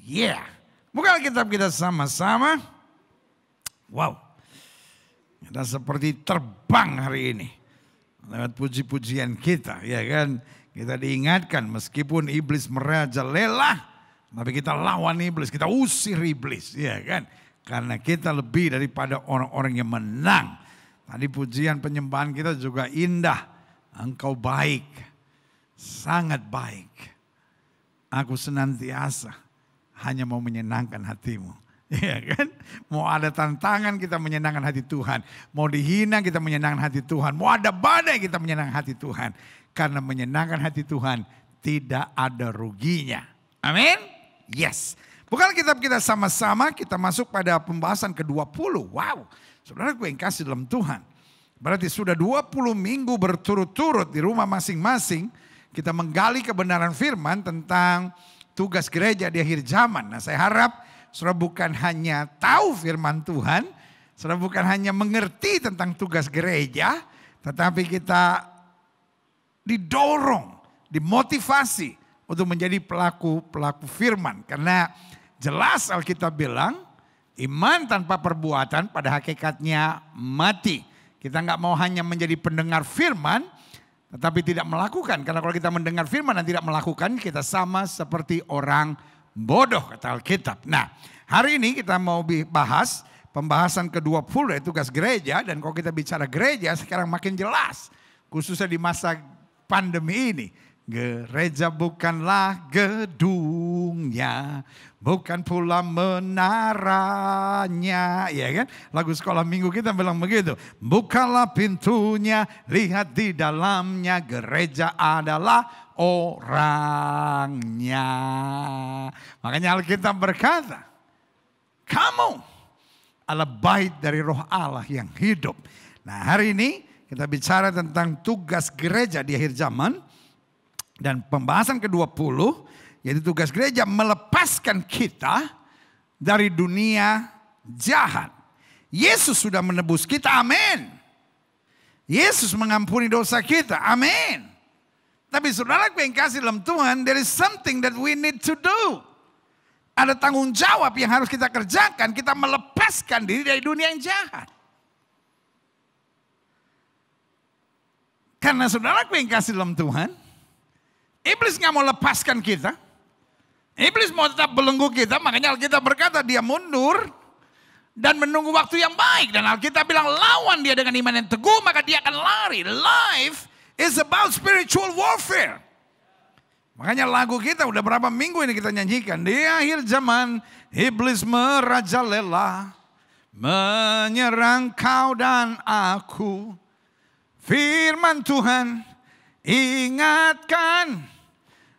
Yeah. Buka Alkitab kita sama-sama. Wow. Kita seperti terbang hari ini. Lewat puji-pujian kita, ya kan. Kita diingatkan meskipun iblis merajalela, tapi kita lawan iblis, kita usir iblis, ya kan. Karena kita lebih daripada orang-orang yang menang. Tadi pujian penyembahan kita juga indah. Engkau baik, sangat baik. Aku senantiasa hanya mau menyenangkan hatimu. Ya kan? Mau ada tantangan kita menyenangkan hati Tuhan. Mau dihina kita menyenangkan hati Tuhan. Mau ada badai kita menyenangkan hati Tuhan. Karena menyenangkan hati Tuhan tidak ada ruginya. Amin? Yes. Bukan kitab kita sama-sama, kita masuk pada pembahasan ke-20. Wow, saudara gue yang kasih dalam Tuhan. Berarti sudah 20 minggu berturut-turut di rumah masing-masing. Kita menggali kebenaran firman tentang tugas gereja di akhir zaman. Nah, saya harap saudara bukan hanya tahu firman Tuhan, saudara bukan hanya mengerti tentang tugas gereja, tetapi kita didorong, dimotivasi untuk menjadi pelaku firman. Karena jelas Alkitab bilang, iman tanpa perbuatan pada hakikatnya mati. Kita nggak mau hanya menjadi pendengar firman, tetapi tidak melakukan. Karena kalau kita mendengar firman dan tidak melakukan, kita sama seperti orang bodoh, kata Alkitab. Nah, hari ini kita mau bahas pembahasan ke-20 yaitu tugas gereja. Dan kalau kita bicara gereja sekarang makin jelas. Khususnya di masa pandemi ini. Gereja bukanlah gedungnya, bukan pula menaranya, ya kan? Lagu sekolah minggu kita bilang begitu. Bukalah pintunya, lihat di dalamnya, gereja adalah orangnya. Makanya Alkitab berkata, kamu adalah bait dari Roh Allah yang hidup. Nah, hari ini kita bicara tentang tugas gereja di akhir zaman. Dan pembahasan ke-20, yaitu tugas gereja melepaskan kita dari dunia jahat. Yesus sudah menebus kita, amin. Yesus mengampuni dosa kita, amin. Tapi saudara yang kasih dalam Tuhan, there is something that we need to do. Ada tanggung jawab yang harus kita kerjakan, kita melepaskan diri dari dunia yang jahat. Karena saudara yang kasih dalam Tuhan, iblis nggak mau lepaskan kita. Iblis mau tetap belenggu kita. Makanya Alkitab berkata dia mundur dan menunggu waktu yang baik. Dan Alkitab bilang lawan dia dengan iman yang teguh maka dia akan lari. Life is about spiritual warfare. Makanya lagu kita udah berapa minggu ini kita nyanyikan. Di akhir zaman iblis merajalela, menyerang kau dan aku. Firman Tuhan ingatkan,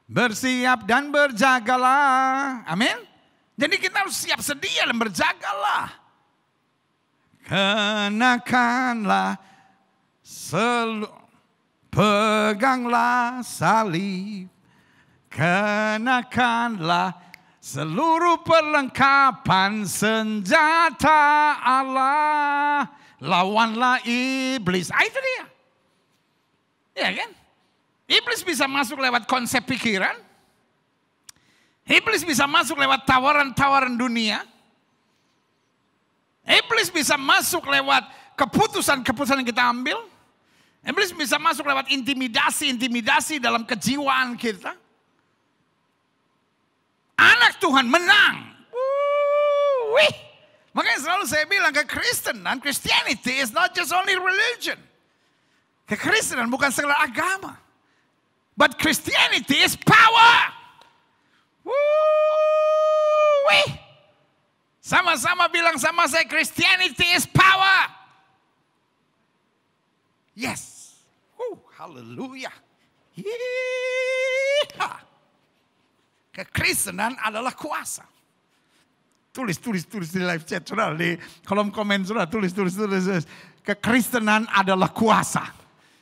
bersiap dan berjagalah. Amin. Jadi kita harus siap sedia dan berjagalah. Kenakanlah, peganglah salib. Kenakanlah seluruh perlengkapan senjata Allah. Lawanlah iblis. Itu dia. Ya kan? Iblis bisa masuk lewat konsep pikiran. Iblis bisa masuk lewat tawaran-tawaran dunia. Iblis bisa masuk lewat keputusan-keputusan yang kita ambil. Iblis bisa masuk lewat intimidasi-intimidasi dalam kejiwaan kita. Anak Tuhan menang. Wih. Makanya selalu saya bilang kekristenan, Christianity is not just only religion. Kekristenan bukan sekedar agama. But Christianity is power. Woo-wee. Sama-sama bilang sama saya, Christianity is power. Yes. Hallelujah. Kekristenan adalah kuasa. Tulis di live chat, saudara, di kolom komen, saudara, tulis. Kekristenan adalah kuasa.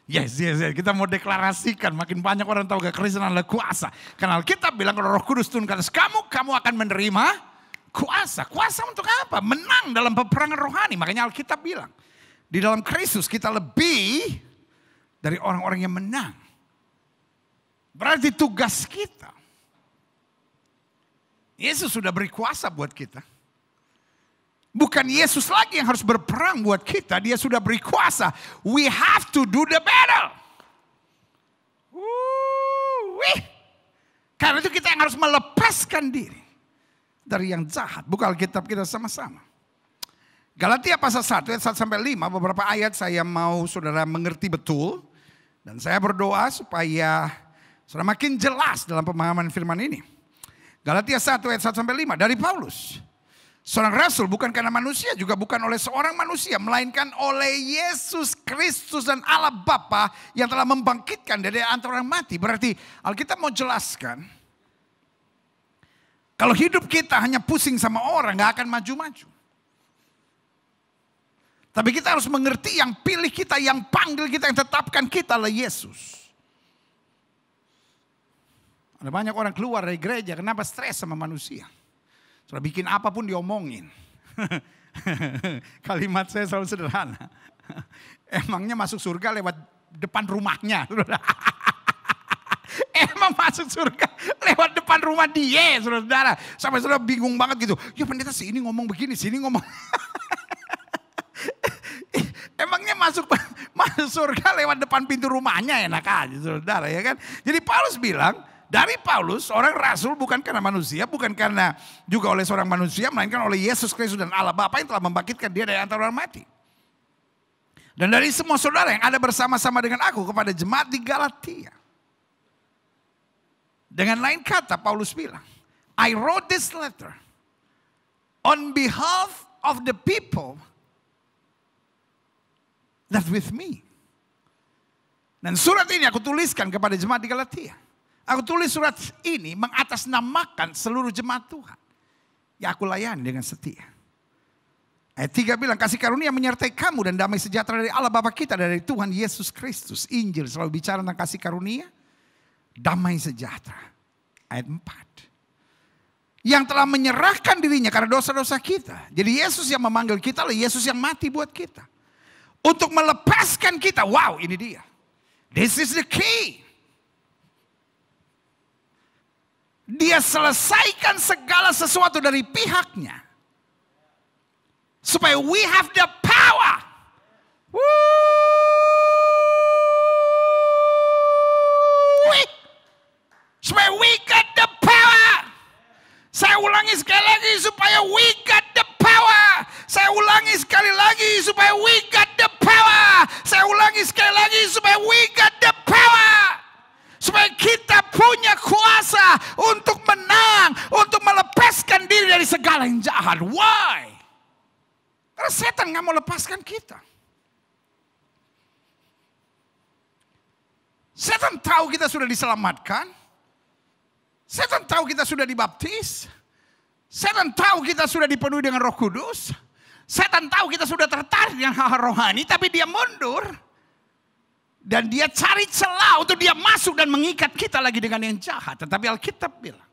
Yes. Kita mau deklarasikan. Makin banyak orang tahu kekristenan adalah kuasa. Karena Alkitab bilang kalau Roh Kudus turun ke atas kamu akan menerima kuasa. Kuasa untuk apa? Menang dalam peperangan rohani. Makanya Alkitab bilang, di dalam Kristus kita lebih dari orang-orang yang menang. Berarti tugas kita Yesus sudah beri kuasa buat kita. Bukan Yesus lagi yang harus berperang buat kita. Dia sudah beri kuasa. We have to do the battle. Karena itu kita yang harus melepaskan diri dari yang jahat. Buka Alkitab kita sama-sama. Galatia pasal 1 ayat 1 sampai 5. Beberapa ayat saya mau saudara mengerti betul. Dan saya berdoa supaya saudara makin jelas dalam pemahaman firman ini. Galatia 1 ayat 1 sampai 5 dari Paulus. Seorang rasul bukan karena manusia, juga bukan oleh seorang manusia, melainkan oleh Yesus Kristus dan Allah Bapa yang telah membangkitkan dari antara orang mati. Berarti Alkitab mau jelaskan, kalau hidup kita hanya pusing sama orang, gak akan maju-maju. Tapi kita harus mengerti yang pilih kita, yang panggil kita, yang tetapkan kita adalah Yesus. Ada banyak orang keluar dari gereja, kenapa stres sama manusia? Sudah bikin apapun diomongin. Kalimat saya selalu sederhana. Emangnya masuk surga lewat depan rumahnya. Emang masuk surga lewat depan rumah dia, saudara. Sampai saudara bingung banget gitu. Ya pendeta sini ngomong begini, sini ngomong. Emangnya masuk surga lewat depan pintu rumahnya, enak aja saudara ya kan. Jadi Paulus bilang, dari Paulus, orang rasul bukan karena manusia, bukan karena juga oleh seorang manusia, melainkan oleh Yesus Kristus dan Allah Bapa yang telah membangkitkan dia dari antara orang mati. Dan dari semua saudara yang ada bersama-sama dengan aku kepada jemaat di Galatia. Dengan lain kata Paulus bilang, I wrote this letter on behalf of the people that with me. Dan surat ini aku tuliskan kepada jemaat di Galatia. Aku tulis surat ini mengatasnamakan seluruh jemaat Tuhan yang aku layani dengan setia. Ayat 3 bilang, kasih karunia menyertai kamu dan damai sejahtera dari Allah Bapa kita, dari Tuhan Yesus Kristus. Injil selalu bicara tentang kasih karunia, damai sejahtera. Ayat 4. Yang telah menyerahkan dirinya karena dosa-dosa kita. Jadi Yesus yang memanggil kita, Yesus yang mati buat kita. Untuk melepaskan kita, wow ini dia. This is the key. Dia selesaikan segala sesuatu dari pihaknya. Supaya we have the power. Supaya we got the power. Saya ulangi sekali lagi supaya we got the power. Saya ulangi sekali lagi supaya we got the power. Saya ulangi sekali lagi supaya we got the power. Supaya kita punya kuasa untuk menang, untuk melepaskan diri dari segala yang jahat. Why? Karena setan gak mau lepaskan kita. Setan tahu kita sudah diselamatkan. Setan tahu kita sudah dibaptis. Setan tahu kita sudah dipenuhi dengan Roh Kudus. Setan tahu kita sudah tertarik dengan hal-hal rohani, tapi dia mundur. Dan dia cari celah untuk dia masuk dan mengikat kita lagi dengan yang jahat. Tetapi Alkitab bilang,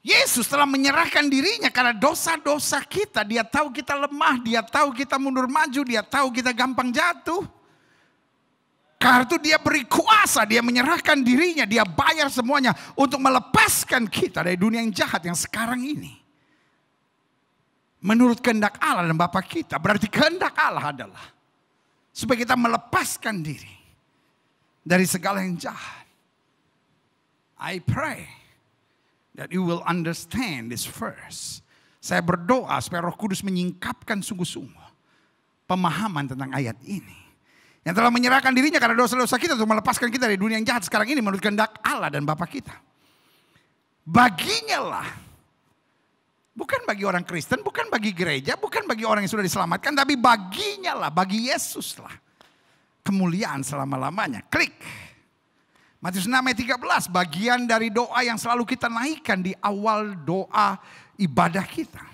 Yesus telah menyerahkan dirinya karena dosa-dosa kita. Dia tahu kita lemah, dia tahu kita mundur maju, dia tahu kita gampang jatuh. Karena itu dia beri kuasa, dia menyerahkan dirinya, dia bayar semuanya untuk melepaskan kita dari dunia yang jahat yang sekarang ini. Menurut kehendak Allah dan Bapa kita, berarti kehendak Allah adalah supaya kita melepaskan diri dari segala yang jahat. I pray that you will understand this verse. Saya berdoa supaya Roh Kudus menyingkapkan sungguh-sungguh pemahaman tentang ayat ini. Yang telah menyerahkan dirinya karena dosa-dosa kita untuk melepaskan kita dari dunia yang jahat sekarang ini menurut kehendak Allah dan Bapa kita. Baginya lah, bukan bagi orang Kristen, bukan bagi gereja, bukan bagi orang yang sudah diselamatkan, tapi baginya lah, bagi Yesus lah kemuliaan selama-lamanya. Klik. Matius 6 ayat 13, bagian dari doa yang selalu kita naikkan di awal doa ibadah kita.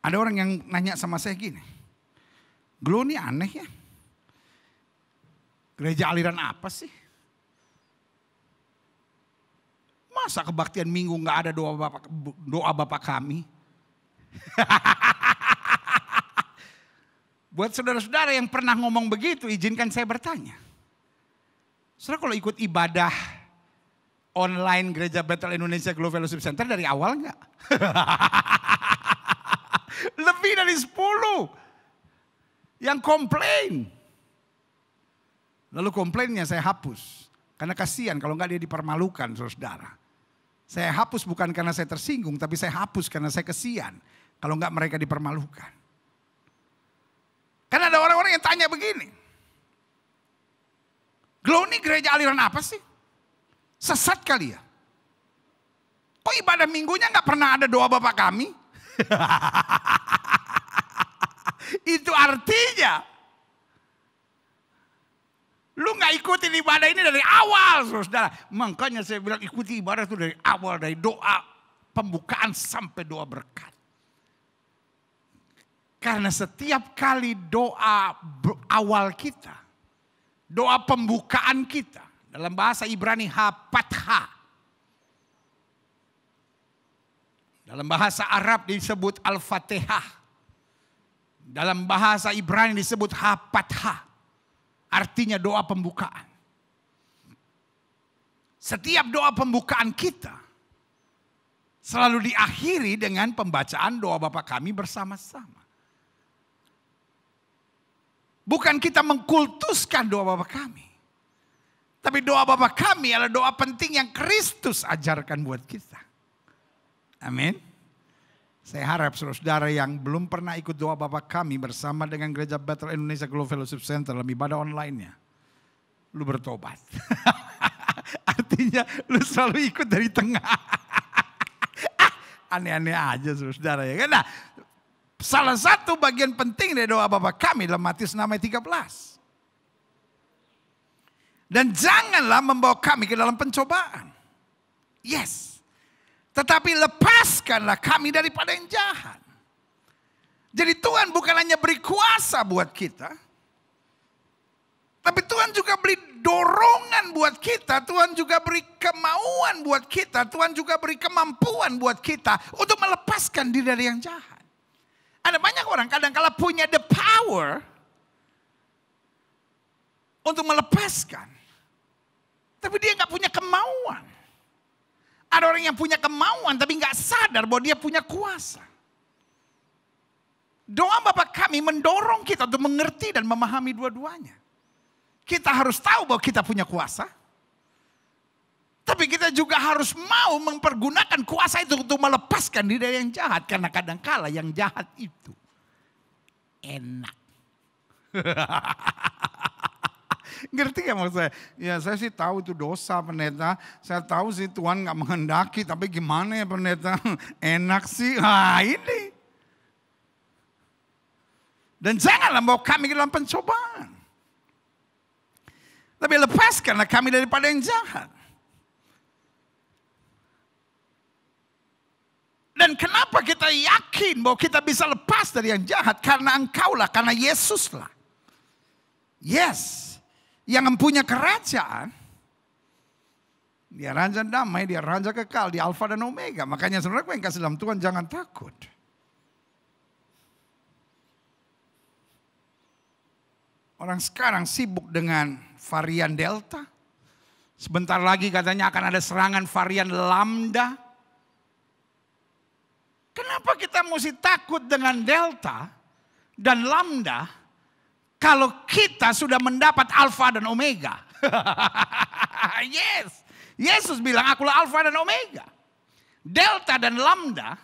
Ada orang yang nanya sama saya gini, Glo ini aneh ya, gereja aliran apa sih? Masa kebaktian minggu nggak ada doa Bapak kami? Buat saudara-saudara yang pernah ngomong begitu, izinkan saya bertanya. Saudara kalau ikut ibadah online Gereja Bethel Indonesia Glow Fellowship Center dari awal enggak? Lebih dari 10 yang komplain. Lalu komplainnya saya hapus. Karena kasihan kalau enggak dia dipermalukan, saudara. Saya hapus bukan karena saya tersinggung, tapi saya hapus karena saya kasihan. Kalau enggak mereka dipermalukan. Karena ada orang-orang yang tanya begini. Glow ini gereja aliran apa sih? Sesat kali ya? Kok ibadah minggunya gak pernah ada doa Bapa Kami? Itu artinya lu gak ikutin ibadah ini dari awal, saudara. Makanya saya bilang ikuti ibadah itu dari awal, dari doa pembukaan sampai doa berkat. Karena setiap kali doa awal kita, doa pembukaan kita, dalam bahasa Ibrani ha-pathah. Dalam bahasa Arab disebut Al-Fatihah. Dalam bahasa Ibrani disebut ha-pathah. Artinya doa pembukaan. Setiap doa pembukaan kita selalu diakhiri dengan pembacaan doa Bapa Kami bersama-sama. Bukan kita mengkultuskan doa Bapa Kami. Tapi doa Bapa Kami adalah doa penting yang Kristus ajarkan buat kita. Amin. Saya harap saudara yang belum pernah ikut doa Bapa Kami bersama dengan Gereja Bethel Indonesia Glow Fellowship Center dalam ibadah online-nya, lu bertobat. Artinya lu selalu ikut dari tengah. Aneh-aneh aja saudara ya. Karena salah satu bagian penting dari doa Bapa Kami dalam Matius 6 ayat 13. Dan janganlah membawa kami ke dalam pencobaan. Yes. Tetapi lepaskanlah kami daripada yang jahat. Jadi Tuhan bukan hanya beri kuasa buat kita. Tapi Tuhan juga beri dorongan buat kita. Tuhan juga beri kemauan buat kita. Tuhan juga beri kemampuan buat kita. Untuk melepaskan diri dari yang jahat. Ada banyak orang kadang-kala punya the power. Untuk melepaskan. Tapi dia gak punya kemauan. Ada orang yang punya kemauan tapi gak sadar bahwa dia punya kuasa. Doa Bapa Kami mendorong kita untuk mengerti dan memahami dua-duanya. Kita harus tahu bahwa kita punya kuasa. Tapi kita juga harus mau mempergunakan kuasa itu untuk melepaskan diri dari yang jahat. Karena kadang-kala yang jahat itu enak. Ngerti gak maksud saya? Ya saya sih tahu itu dosa pendeta. Saya tahu sih Tuhan gak menghendaki. Tapi gimana ya pendeta? Enak sih. Nah ini. Dan janganlah bawa kami ke dalam pencobaan. Tapi lepaskanlah kami daripada yang jahat. Dan kenapa kita yakin bahwa kita bisa lepas dari yang jahat? Karena Engkaulah, karena Yesuslah. Yes. Yang mempunyai kerajaan. Dia raja damai, dia raja kekal, dia Alfa dan Omega. Makanya saudara yang kasih dalam Tuhan jangan takut. Orang sekarang sibuk dengan varian Delta. Sebentar lagi katanya akan ada serangan varian Lambda. Kenapa kita mesti takut dengan Delta dan Lambda? Kalau kita sudah mendapat Alfa dan Omega. Yes. Yesus bilang akulah Alfa dan Omega. Delta dan Lambda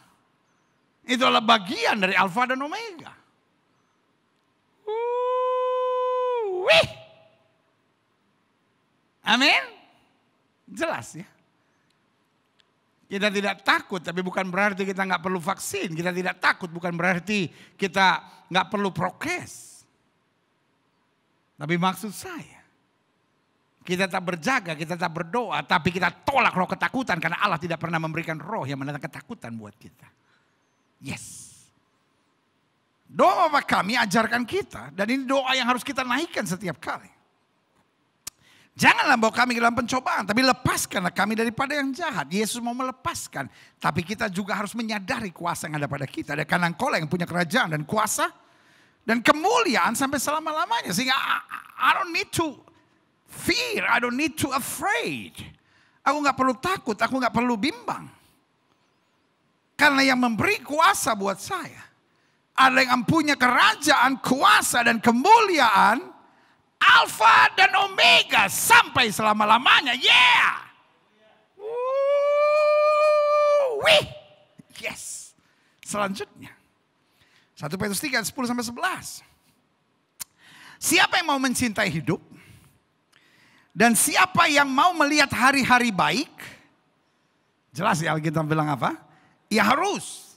itu adalah bagian dari Alfa dan Omega. Wih. Amin. Jelas ya. Kita tidak takut tapi bukan berarti kita nggak perlu vaksin. Kita tidak takut bukan berarti kita nggak perlu prokes. Tapi maksud saya, kita tak berjaga, kita tak berdoa, tapi kita tolak roh ketakutan karena Allah tidak pernah memberikan roh yang mendatangkan ketakutan buat kita. Yes. Doa Bapa Kami ajarkan kita dan ini doa yang harus kita naikkan setiap kali. Janganlah bawa kami ke dalam pencobaan, tapi lepaskanlah kami daripada yang jahat. Yesus mau melepaskan, tapi kita juga harus menyadari kuasa yang ada pada kita. Karena Engkaulah yang punya kerajaan dan kuasa dan kemuliaan sampai selama-lamanya. Sehingga I don't need to fear, I don't need to afraid Aku nggak perlu takut, aku nggak perlu bimbang. Karena yang memberi kuasa buat saya adalah yang punya kerajaan, kuasa dan kemuliaan, Alfa dan Omega sampai selama-lamanya. Yeah. Wih. Yes. Selanjutnya. 1 Petrus 3, 10-11. Siapa yang mau mencintai hidup? Dan siapa yang mau melihat hari-hari baik? Jelas ya Alkitab bilang apa? Ya harus.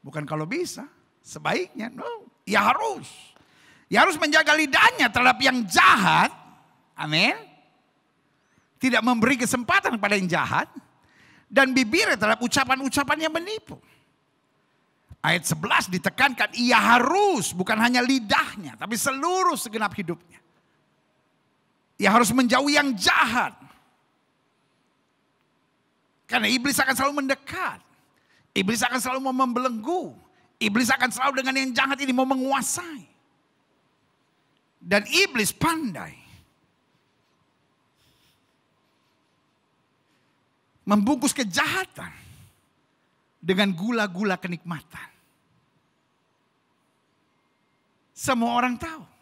Bukan kalau bisa. Sebaiknya. No. Ya harus. Ya harus menjaga lidahnya terhadap yang jahat. Amin. Tidak memberi kesempatan kepada yang jahat. Dan bibirnya terhadap ucapan-ucapan yang menipu. Ayat 11 ditekankan. Ia harus. Bukan hanya lidahnya. Tapi seluruh segenap hidupnya. Ia harus menjauhi yang jahat. Karena iblis akan selalu mendekat. Iblis akan selalu mau membelenggu. Iblis akan selalu dengan yang jahat ini mau menguasai. Dan iblis pandai membungkus kejahatan dengan gula-gula kenikmatan. Semua orang tahu.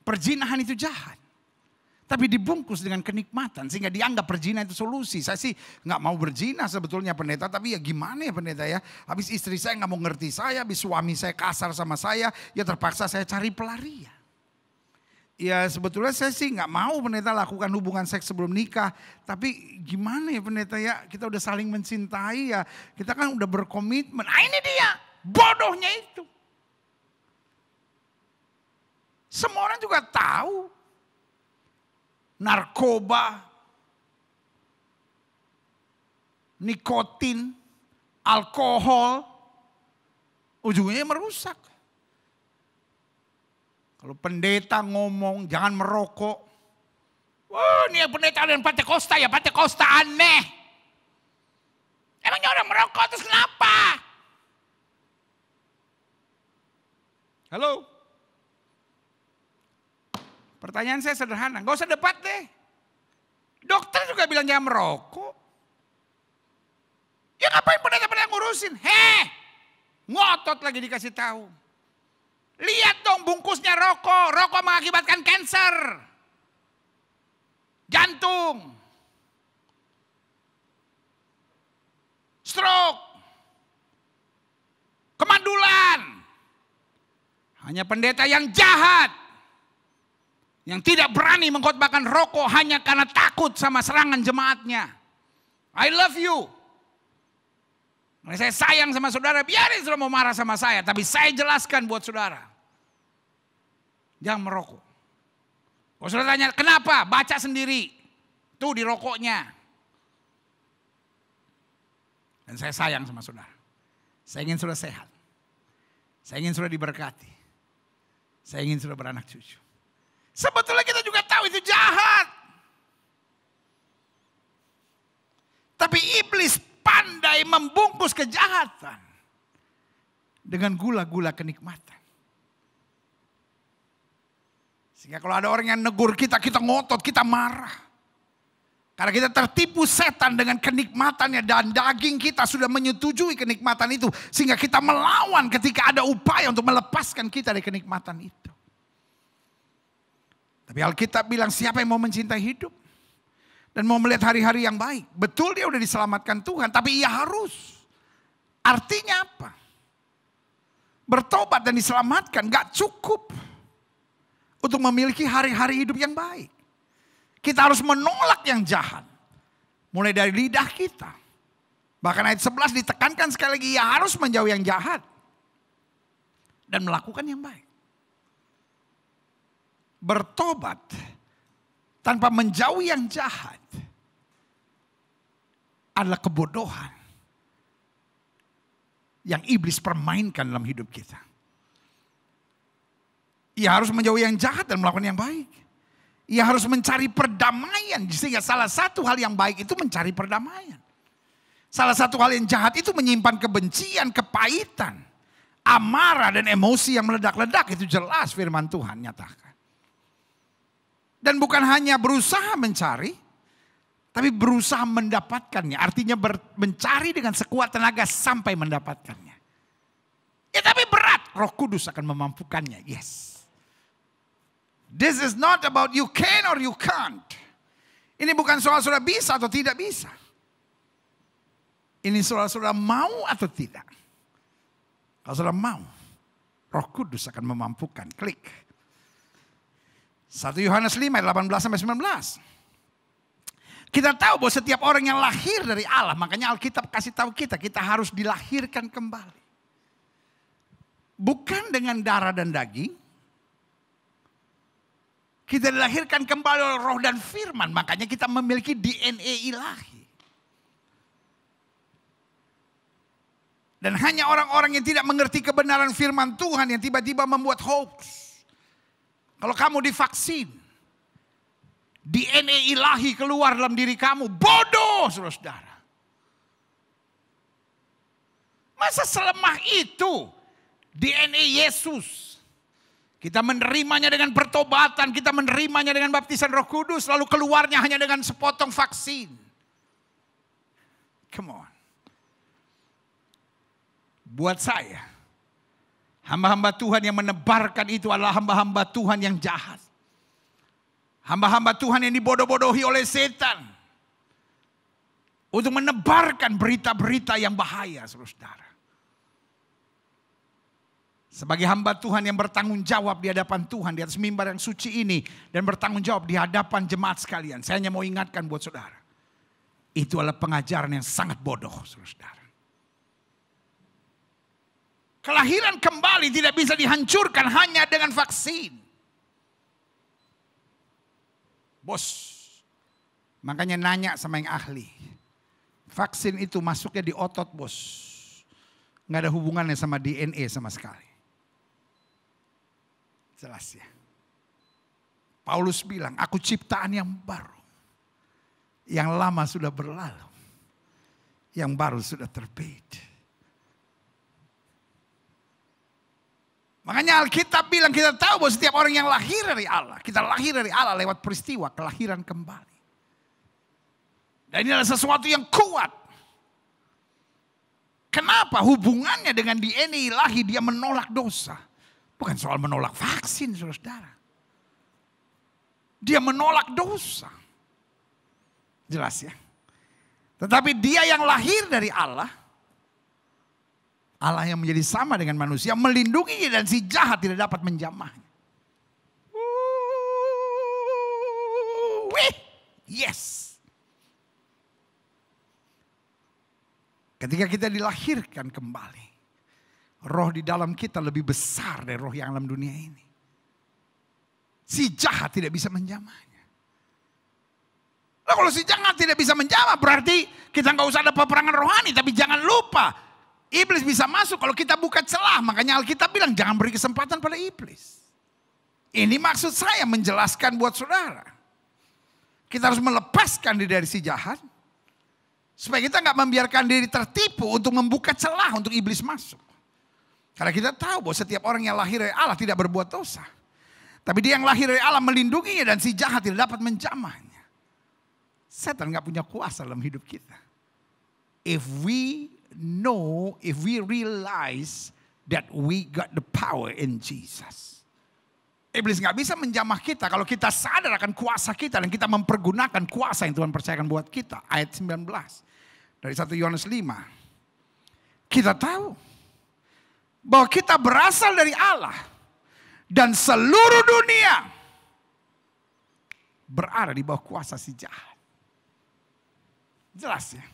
Perzinahan itu jahat. Tapi dibungkus dengan kenikmatan sehingga dianggap perzina itu solusi. Saya sih nggak mau berzina sebetulnya pendeta, tapi ya gimana ya pendeta ya. Habis istri saya nggak mau ngerti saya, habis suami saya kasar sama saya, ya terpaksa saya cari pelarian. Ya sebetulnya saya sih nggak mau pendeta lakukan hubungan seks sebelum nikah. Tapi gimana ya pendeta ya, kita udah saling mencintai ya. Kita kan udah berkomitmen. Ah ini dia, bodohnya itu. Semua orang juga tahu. Narkoba, nikotin, alkohol, ujungnya merusak. Kalau pendeta ngomong jangan merokok. Wah ini pendeta dan Pentakosta ya, Pentakosta aneh. Emangnya orang merokok terus kenapa? Halo? Pertanyaan saya sederhana, gak usah debat deh. Dokter juga bilang jangan merokok. Ya ngapain pendeta-pendeta ngurusin? Ngotot lagi dikasih tahu. Lihat dong bungkusnya rokok. Rokok mengakibatkan kanker. Jantung. Stroke. Kemandulan. Hanya pendeta yang jahat. Yang tidak berani mengkhotbahkan rokok hanya karena takut sama serangan jemaatnya. I love you. Karena saya sayang sama saudara, biarin saudara mau marah sama saya. Tapi saya jelaskan buat saudara. Jangan merokok. Kalau saudara tanya kenapa? Baca sendiri. Tuh di rokoknya. Dan saya sayang sama saudara. Saya ingin saudara sehat. Saya ingin saudara diberkati. Saya ingin saudara beranak cucu. Sebetulnya kita juga tahu itu jahat. Tapi iblis pandai membungkus kejahatan dengan gula-gula kenikmatan. Sehingga kalau ada orang yang negur kita, kita ngotot, kita marah. Karena kita tertipu setan dengan kenikmatannya dan daging kita sudah menyetujui kenikmatan itu. Sehingga kita melawan ketika ada upaya untuk melepaskan kita dari kenikmatan itu. Tapi Alkitab bilang siapa yang mau mencintai hidup dan mau melihat hari-hari yang baik. Betul dia udah diselamatkan Tuhan, tapi ia harus. Artinya apa? Bertobat dan diselamatkan gak cukup untuk memiliki hari-hari hidup yang baik. Kita harus menolak yang jahat. Mulai dari lidah kita. Bahkan ayat 11 ditekankan sekali lagi, ia harus menjauhi yang jahat. Dan melakukan yang baik. Bertobat tanpa menjauhi yang jahat adalah kebodohan yang iblis permainkan dalam hidup kita. Ia harus menjauhi yang jahat dan melakukan yang baik. Ia harus mencari perdamaian, sehingga salah satu hal yang baik itu mencari perdamaian. Salah satu hal yang jahat itu menyimpan kebencian, kepahitan, amarah dan emosi yang meledak-ledak. Itu jelas firman Tuhan nyatakan. Dan bukan hanya berusaha mencari, tapi berusaha mendapatkannya. Artinya mencari dengan sekuat tenaga sampai mendapatkannya. Ya tapi berat, Roh Kudus akan memampukannya. Yes. This is not about you can or you can't. Ini bukan soal saudara bisa atau tidak bisa. Ini soal saudara mau atau tidak. Kalau saudara mau, Roh Kudus akan memampukan. Klik. 1 Yohanes 5 ayat 18-19. Kita tahu bahwa setiap orang yang lahir dari Allah, makanya Alkitab kasih tahu kita harus dilahirkan kembali. Bukan dengan darah dan daging. Kita dilahirkan kembali oleh roh dan firman, makanya kita memiliki DNA ilahi. Dan hanya orang-orang yang tidak mengerti kebenaran firman Tuhan yang tiba-tiba membuat hoax. Kalau kamu divaksin, DNA ilahi keluar dalam diri kamu. Bodoh, saudara-saudara. Masa selemah itu DNA Yesus? Kita menerimanya dengan pertobatan, kita menerimanya dengan baptisan Roh Kudus, lalu keluarnya hanya dengan sepotong vaksin. Come on. Buat saya, hamba-hamba Tuhan yang menebarkan itu adalah hamba-hamba Tuhan yang jahat. Hamba-hamba Tuhan yang dibodoh-bodohi oleh setan. Untuk menebarkan berita-berita yang bahaya, saudara-saudara. Sebagai hamba Tuhan yang bertanggung jawab di hadapan Tuhan, di atas mimbar yang suci ini. Dan bertanggung jawab di hadapan jemaat sekalian. Saya hanya mau ingatkan buat saudara. Itu adalah pengajaran yang sangat bodoh, saudara-saudara. Kelahiran kembali tidak bisa dihancurkan hanya dengan vaksin. Bos, makanya nanya sama yang ahli. Vaksin itu masuknya di otot, bos. Nggak ada hubungannya sama DNA sama sekali. Jelas ya. Paulus bilang, aku ciptaan yang baru. Yang lama sudah berlalu. Yang baru sudah terbit. Makanya Alkitab bilang kita tahu bahwa setiap orang yang lahir dari Allah. Kita lahir dari Allah lewat peristiwa kelahiran kembali. Dan ini adalah sesuatu yang kuat. Kenapa hubungannya dengan DNA ilahi dia menolak dosa. Bukan soal menolak vaksin, saudara-saudara. Dia menolak dosa. Jelas ya. Tetapi dia yang lahir dari Allah. Allah yang menjadi sama dengan manusia melindungi dan si jahat tidak dapat menjamahnya. Yes. Ketika kita dilahirkan kembali, roh di dalam kita lebih besar dari roh yang dalam dunia ini. Si jahat tidak bisa menjamahnya. Nah, kalau si jahat tidak bisa menjamah berarti kita nggak usah ada peperangan rohani. Tapi jangan lupa. Iblis bisa masuk kalau kita buka celah. Makanya Alkitab bilang jangan beri kesempatan pada iblis. Ini maksud saya menjelaskan buat saudara. Kita harus melepaskan diri dari si jahat. Supaya kita nggak membiarkan diri tertipu untuk membuka celah untuk iblis masuk. Karena kita tahu bahwa setiap orang yang lahir dari Allah tidak berbuat dosa. Tapi dia yang lahir dari Allah melindunginya dan si jahat tidak dapat menjamahnya. Setan nggak punya kuasa dalam hidup kita. If we realize that we got the power in Jesus. Iblis nggak bisa menjamah kita kalau kita sadar akan kuasa kita dan kita mempergunakan kuasa yang Tuhan percayakan buat kita. Ayat 19 dari 1 Yohanes 5. Kita tahu bahwa kita berasal dari Allah dan seluruh dunia berada di bawah kuasa si jahat. Jelas ya.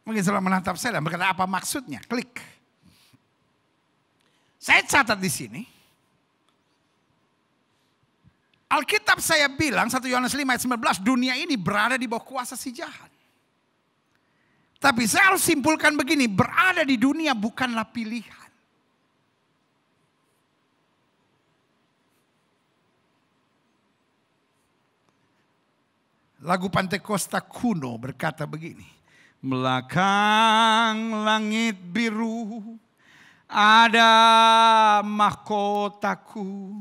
Mungkin saudara menatap saya dan berkata apa maksudnya? Klik. Saya catat di sini. Alkitab saya bilang 1 Yohanes 5 ayat 19 dunia ini berada di bawah kuasa si jahat. Tapi saya harus simpulkan begini, berada di dunia bukanlah pilihan. Lagu Pantai Costa kuno berkata begini. Belakang langit biru ada mahkotaku.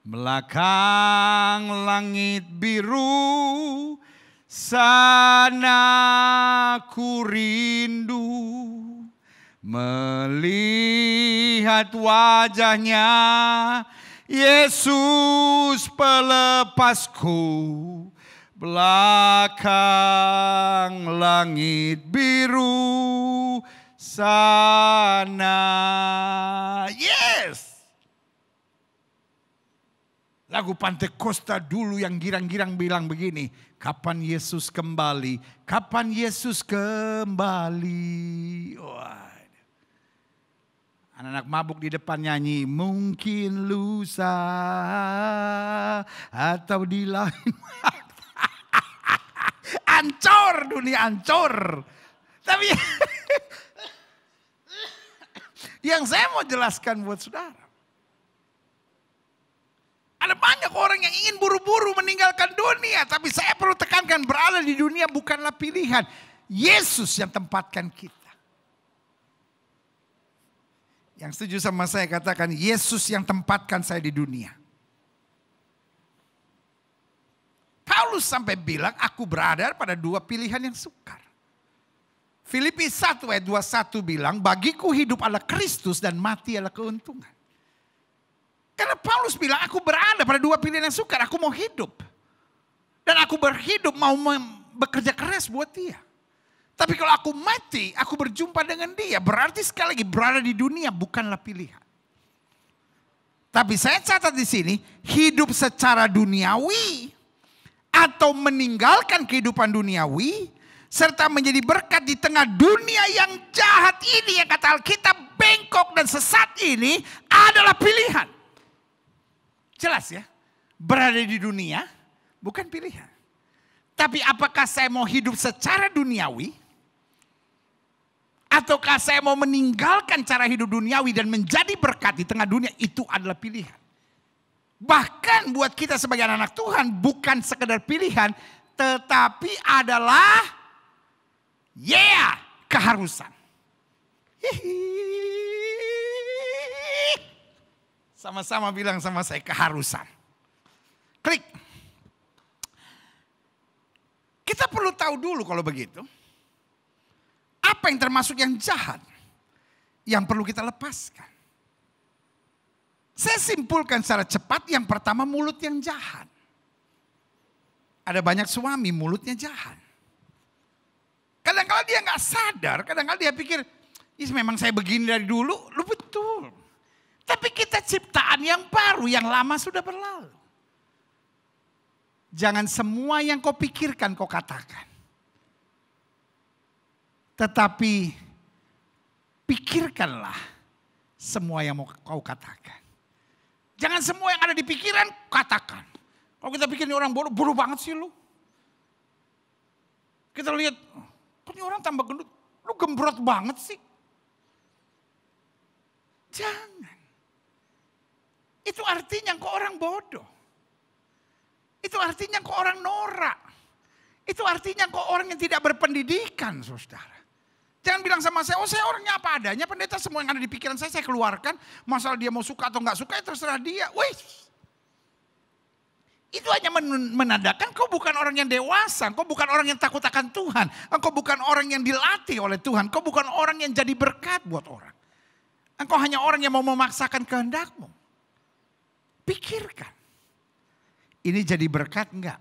Belakang langit biru, sana ku rindu melihat wajahnya, Yesus pelepasku. Belakang langit biru sana. Yes. Lagu Pantekosta dulu yang girang-girang bilang begini, kapan Yesus kembali? Kapan Yesus kembali? Wah. Anak-anak mabuk di depan nyanyi, mungkin lusa atau di lain. Ancur, dunia ancur. Tapi yang saya mau jelaskan buat saudara, ada banyak orang yang ingin buru-buru meninggalkan dunia. Tapi saya perlu tekankan, berada di dunia bukanlah pilihan. Yesus yang tempatkan kita. Yang setuju sama saya katakan, Yesus yang tempatkan saya di dunia. Paulus sampai bilang, aku berada pada dua pilihan yang sukar. Filipi 1 ayat 21 bilang, bagiku hidup adalah Kristus dan mati adalah keuntungan. Karena Paulus bilang, aku berada pada dua pilihan yang sukar. Aku mau hidup. Dan aku berhidup mau bekerja keras buat dia. Tapi kalau aku mati, aku berjumpa dengan dia. Berarti sekali lagi berada di dunia bukanlah pilihan. Tapi saya catat di sini, hidup secara duniawi atau meninggalkan kehidupan duniawi serta menjadi berkat di tengah dunia yang jahat ini, yang kata Alkitab bengkok dan sesat ini adalah pilihan. Jelas ya, berada di dunia bukan pilihan. Tapi apakah saya mau hidup secara duniawi? Ataukah saya mau meninggalkan cara hidup duniawi dan menjadi berkat di tengah dunia? Itu adalah pilihan. Bahkan buat kita sebagai anak Tuhan bukan sekedar pilihan, tetapi adalah keharusan. Sama-sama bilang sama saya, keharusan. Klik. Kita perlu tahu dulu kalau begitu, apa yang termasuk yang jahat yang perlu kita lepaskan. Saya simpulkan secara cepat, yang pertama mulut yang jahat. Ada banyak suami mulutnya jahat. Kadang-kadang dia nggak sadar, kadang-kadang dia pikir, memang saya begini dari dulu, lu betul. Tapi kita ciptaan yang baru, yang lama sudah berlalu. Jangan semua yang kau pikirkan kau katakan. Tetapi pikirkanlah semua yang mau kau katakan. Jangan semua yang ada di pikiran katakan. Kalau kita pikir ini orang bodoh banget sih lu. Kita lihat, kok ini orang tambah gendut, lu gembrot banget sih. Jangan. Itu artinya kok orang bodoh. Itu artinya kok orang norak. Itu artinya kok orang yang tidak berpendidikan, saudara. Jangan bilang sama saya, saya orangnya apa adanya, pendeta, semua yang ada di pikiran saya keluarkan. Masalah dia mau suka atau nggak suka, ya terserah dia. Wih. Itu hanya menandakan kau bukan orang yang dewasa, kau bukan orang yang takut akan Tuhan. Engkau bukan orang yang dilatih oleh Tuhan, kau bukan orang yang jadi berkat buat orang. Engkau hanya orang yang mau memaksakan kehendakmu. Pikirkan, ini jadi berkat enggak?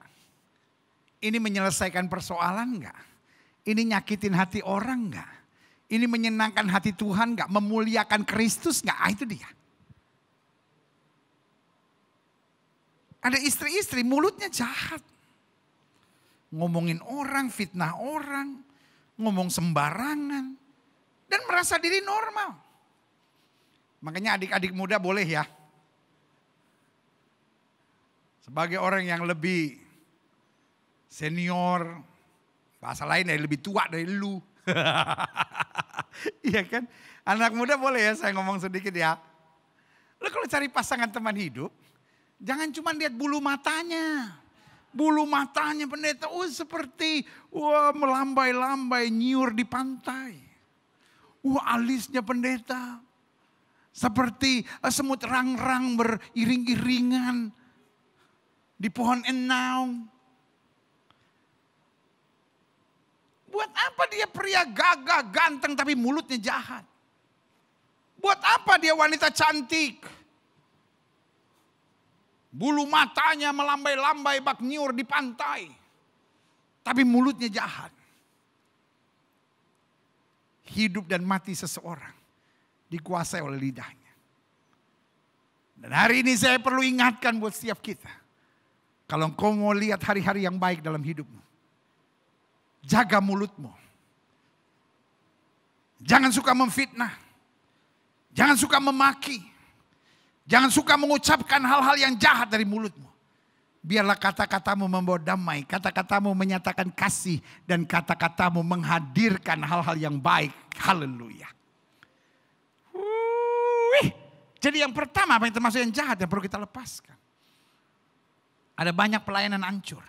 Ini menyelesaikan persoalan enggak? Ini nyakitin hati orang enggak? Ini menyenangkan hati Tuhan enggak? Memuliakan Kristus enggak? Itu dia. Ada istri-istri mulutnya jahat. Ngomongin orang, fitnah orang, ngomong sembarangan. Dan merasa diri normal. Makanya adik-adik muda boleh ya. Sebagai orang yang lebih senior, bahasa lain ya lebih tua dari lu. Iya kan? Anak muda boleh ya saya ngomong sedikit ya. Lu kalau cari pasangan teman hidup, jangan cuma lihat bulu matanya. Bulu matanya pendeta, seperti melambai-lambai nyiur di pantai. Alisnya pendeta, Seperti semut rang-rang beriring-iringan di pohon enau. Buat apa dia pria gagah, ganteng tapi mulutnya jahat? Buat apa dia wanita cantik? Bulu matanya melambai-lambai bak nyur di pantai. Tapi mulutnya jahat. Hidup dan mati seseorang dikuasai oleh lidahnya. Dan hari ini saya perlu ingatkan buat setiap kita. Kalau engkau mau lihat hari-hari yang baik dalam hidupmu, jaga mulutmu. Jangan suka memfitnah. Jangan suka memaki. Jangan suka mengucapkan hal-hal yang jahat dari mulutmu. Biarlah kata-katamu membawa damai. Kata-katamu menyatakan kasih. Dan kata-katamu menghadirkan hal-hal yang baik. Haleluya. Jadi yang pertama apa yang termasuk yang jahat yang perlu kita lepaskan. Ada banyak pelayanan hancur.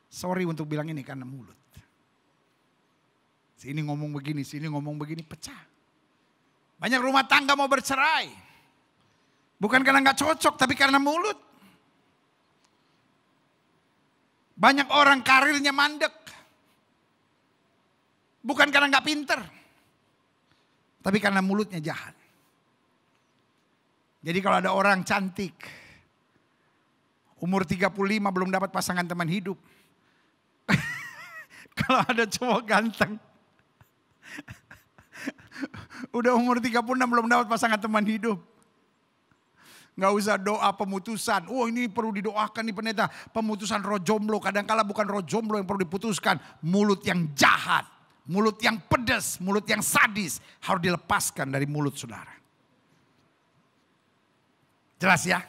Sorry untuk bilang ini karena mulut. Sini ngomong begini, sini ngomong begini, pecah. Banyak rumah tangga mau bercerai. Bukan karena gak cocok, tapi karena mulut. Banyak orang karirnya mandek. Bukan karena gak pinter. Tapi karena mulutnya jahat. Jadi kalau ada orang cantik. Umur 35 belum dapat pasangan teman hidup. Kalau ada cowok ganteng. Udah umur 36 belum dapat pasangan teman hidup. Gak usah doa pemutusan. Oh ini perlu didoakan nih pendeta. Pemutusan roh jomblo. Kadangkala bukan roh jomblo yang perlu diputuskan. Mulut yang jahat. Mulut yang pedas. Mulut yang sadis. Harus dilepaskan dari mulut saudara. Jelas ya?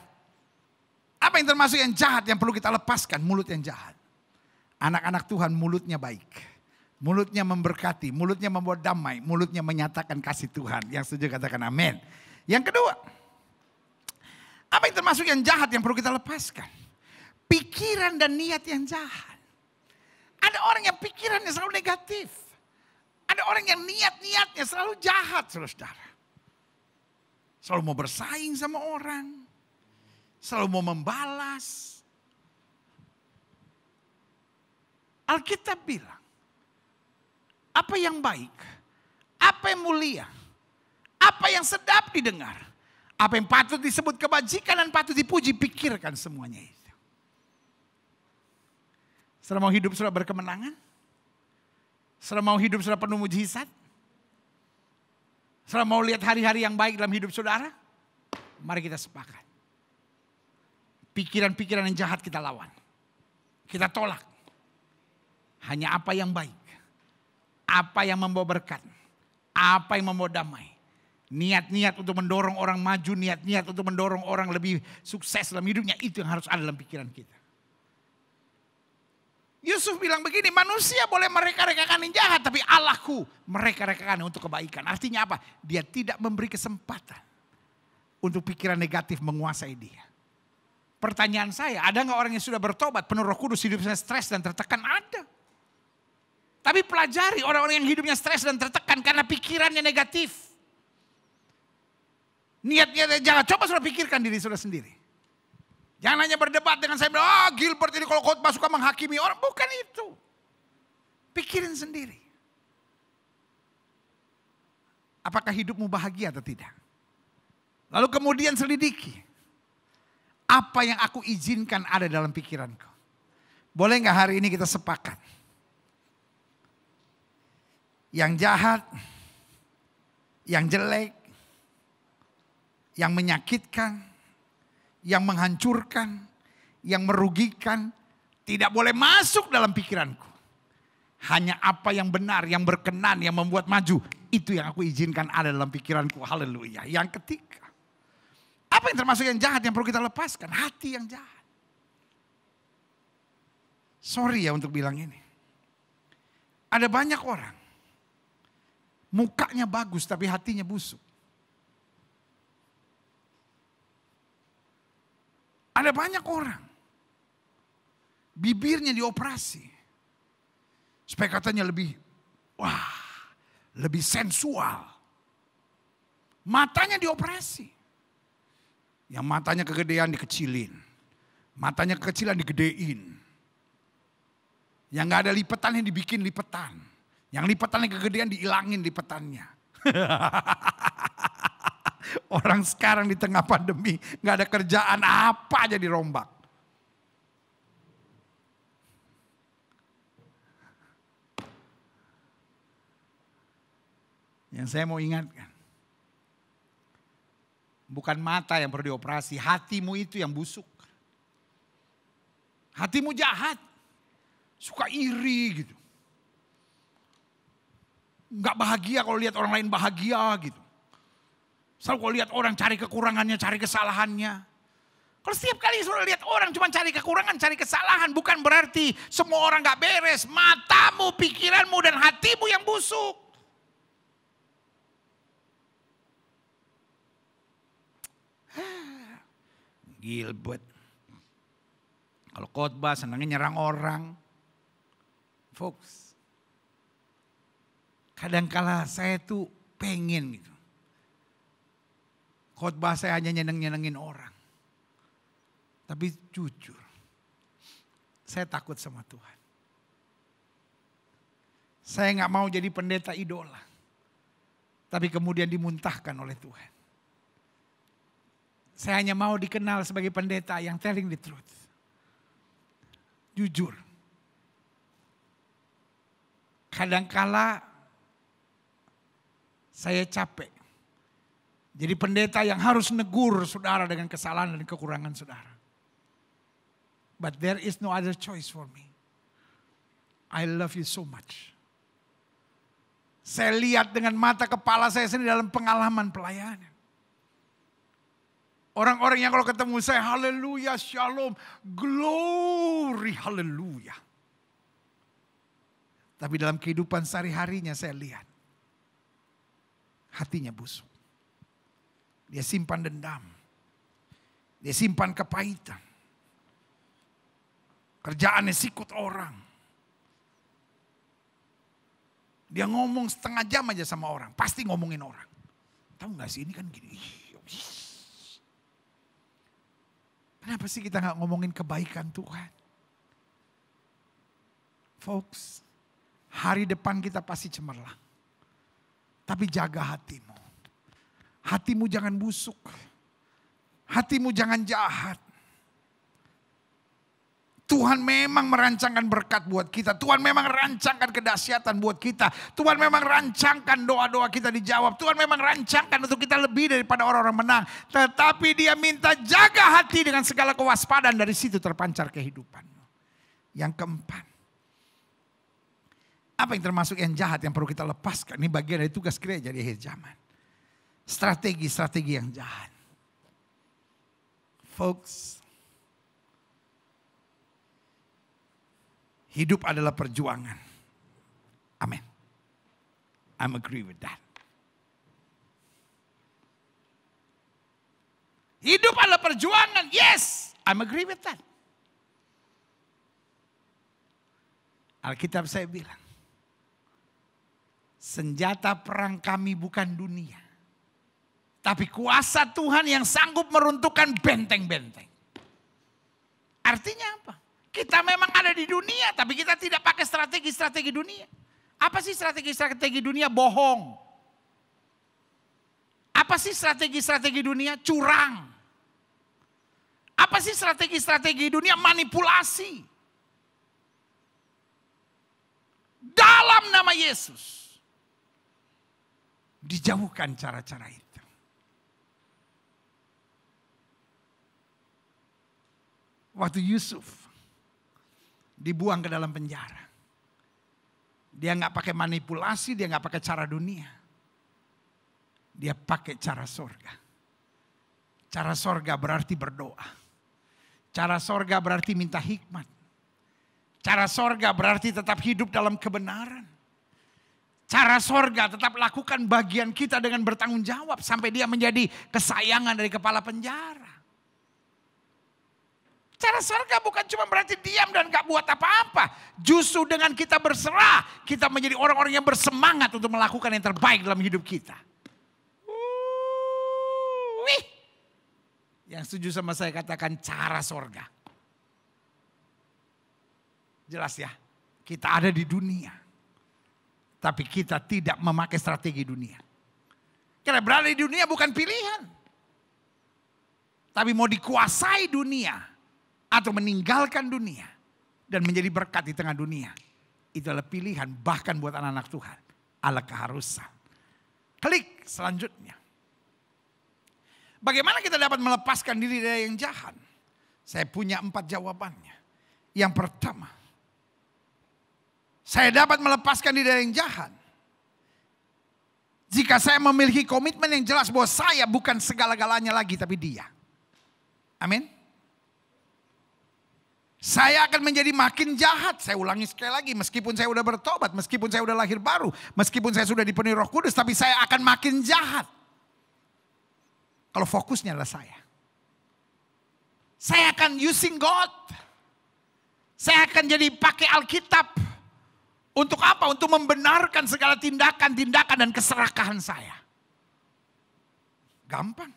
Apa yang termasuk yang jahat yang perlu kita lepaskan? Mulut yang jahat. Anak-anak Tuhan mulutnya baik. Mulutnya memberkati. Mulutnya membawa damai. Mulutnya menyatakan kasih Tuhan. Yang setuju katakan amin. Yang kedua. Apa yang termasuk yang jahat yang perlu kita lepaskan? Pikiran dan niat yang jahat. Ada orang yang pikirannya selalu negatif. Ada orang yang niat-niatnya selalu jahat, saudara. Selalu mau bersaing sama orang. Selalu mau membalas. Alkitab bilang. Apa yang baik. Apa yang mulia. Apa yang sedap didengar. Apa yang patut disebut kebajikan dan patut dipuji. Pikirkan semuanya itu. Saudara mau hidup saudara berkemenangan? Saudara mau hidup saudara penuh mujizat? Saudara mau lihat hari-hari yang baik dalam hidup saudara? Mari kita sepakat. Pikiran-pikiran yang jahat kita lawan. Kita tolak. Hanya apa yang baik. Apa yang membawa berkat. Apa yang membawa damai. Niat-niat untuk mendorong orang maju. Niat-niat untuk mendorong orang lebih sukses dalam hidupnya. Itu yang harus ada dalam pikiran kita. Yusuf bilang begini, manusia boleh mereka-rekakan yang jahat, tapi Allahku mereka-rekakan untuk kebaikan. Artinya apa? Dia tidak memberi kesempatan untuk pikiran negatif menguasai dia. Pertanyaan saya, ada nggak orang yang sudah bertobat, penuh Roh Kudus, hidupnya stres dan tertekan? Ada. Tapi pelajari orang-orang yang hidupnya stres dan tertekan karena pikirannya negatif. Niatnya jangan, coba sudah pikirkan diri sudah sendiri. Jangan hanya berdebat dengan saya bilang, Gilbert ini kalau khotbah suka menghakimi orang. Bukan itu. Pikirin sendiri. Apakah hidupmu bahagia atau tidak? Lalu kemudian selidiki. Apa yang aku izinkan ada dalam pikiranku. Boleh gak hari ini kita sepakat? Yang jahat, yang jelek, yang menyakitkan, yang menghancurkan, yang merugikan, tidak boleh masuk dalam pikiranku. Hanya apa yang benar, yang berkenan, yang membuat maju. Itu yang aku izinkan ada dalam pikiranku. Haleluya. Yang ketiga. Apa yang termasuk yang jahat yang perlu kita lepaskan? Hati yang jahat. Sorry ya untuk bilang ini. Ada banyak orang. Mukanya bagus tapi hatinya busuk. Ada banyak orang. Bibirnya dioperasi. Supaya katanya lebih, lebih sensual. Matanya dioperasi. Yang matanya kegedean dikecilin. Matanya kekecilan digedein. Yang gak ada lipetannya dibikin lipetan. Yang lipetannya kegedean dihilangin lipetannya. Orang sekarang di tengah pandemi gak ada kerjaan, apa aja dirombak. Yang saya mau ingatkan, bukan mata yang perlu dioperasi, hatimu itu yang busuk. Hatimu jahat, suka iri gitu. Gak bahagia kalau lihat orang lain bahagia gitu. Selalu kalau lihat orang cari kekurangannya, cari kesalahannya. Kalau setiap kali sudah lihat orang cuma cari kekurangan, cari kesalahan, bukan berarti semua orang gak beres. Matamu, pikiranmu, dan hatimu yang busuk. Gilbert. Kalau khotbah senangnya nyerang orang. Folks. Kadangkala saya tuh pengen gitu. Khotbah saya hanya nyenengin orang. Tapi jujur, saya takut sama Tuhan. Saya gak mau jadi pendeta idola. Tapi kemudian dimuntahkan oleh Tuhan. Saya hanya mau dikenal sebagai pendeta yang telling the truth. Jujur. Kadangkala saya capek. Jadi pendeta yang harus negur saudara dengan kesalahan dan kekurangan saudara. But there is no other choice for me. I love you so much. Saya lihat dengan mata kepala saya sendiri dalam pengalaman pelayanan. Orang-orang yang kalau ketemu saya, haleluya, shalom, glory, haleluya. Tapi dalam kehidupan sehari-harinya saya lihat, hatinya busuk. Dia simpan dendam. Dia simpan kepahitan. Kerjaannya sikut orang. Dia ngomong setengah jam aja sama orang. Pasti ngomongin orang. Tahu gak sih ini kan gini. Kenapa sih kita gak ngomongin kebaikan Tuhan? Folks, hari depan kita pasti cemerlang. Tapi jaga hatimu. Hatimu jangan busuk. Hatimu jangan jahat. Tuhan memang merancangkan berkat buat kita. Tuhan memang rancangkan kedahsyatan buat kita. Tuhan memang rancangkan doa-doa kita dijawab. Tuhan memang rancangkan untuk kita lebih daripada orang-orang menang. Tetapi Dia minta jaga hati dengan segala kewaspadaan. Dari situ terpancar kehidupan. Yang keempat. Apa yang termasuk yang jahat yang perlu kita lepaskan? Ini bagian dari tugas gereja di akhir zaman. Strategi-strategi yang jahat. Folks. Hidup adalah perjuangan. Amin. I'm agree with that. Hidup adalah perjuangan. Yes, I'm agree with that. Alkitab saya bilang, senjata perang kami bukan dunia, tapi kuasa Tuhan yang sanggup meruntuhkan benteng-benteng. Artinya apa? Kita memang ada di dunia, tapi kita tidak pakai strategi-strategi dunia. Apa sih strategi-strategi dunia? Bohong. Apa sih strategi-strategi dunia? Curang. Apa sih strategi-strategi dunia? Manipulasi. Dalam nama Yesus, dijauhkan cara-cara itu. Waktu Yusuf dibuang ke dalam penjara. Dia nggak pakai manipulasi, dia nggak pakai cara dunia. Dia pakai cara sorga. Cara sorga berarti berdoa. Cara sorga berarti minta hikmat. Cara sorga berarti tetap hidup dalam kebenaran. Cara sorga tetap lakukan bagian kita dengan bertanggung jawab. Sampai dia menjadi kesayangan dari kepala penjara. Cara sorga bukan cuma berarti diam dan gak buat apa-apa. Justru dengan kita berserah, kita menjadi orang-orang yang bersemangat untuk melakukan yang terbaik dalam hidup kita. Yang setuju sama saya katakan cara sorga. Jelas ya, kita ada di dunia. Tapi kita tidak memakai strategi dunia. Karena berada di dunia bukan pilihan. Tapi mau dikuasai dunia atau meninggalkan dunia dan menjadi berkat di tengah dunia. Itu adalah pilihan bahkan buat anak-anak Tuhan. Adalah keharusan. Klik selanjutnya. Bagaimana kita dapat melepaskan diri dari yang jahat? Saya punya 4 jawabannya. Yang pertama, saya dapat melepaskan diri dari yang jahat jika saya memiliki komitmen yang jelas bahwa saya bukan segala-galanya lagi, tapi Dia. Amin. Saya akan menjadi makin jahat. Saya ulangi sekali lagi, meskipun saya sudah bertobat, meskipun saya sudah lahir baru, meskipun saya sudah dipenuhi Roh Kudus, tapi saya akan makin jahat. Kalau fokusnya adalah saya. Saya akan using God. Saya akan jadi pakai Alkitab. Untuk apa? Untuk membenarkan segala tindakan-tindakan dan keserakahan saya. Gampang.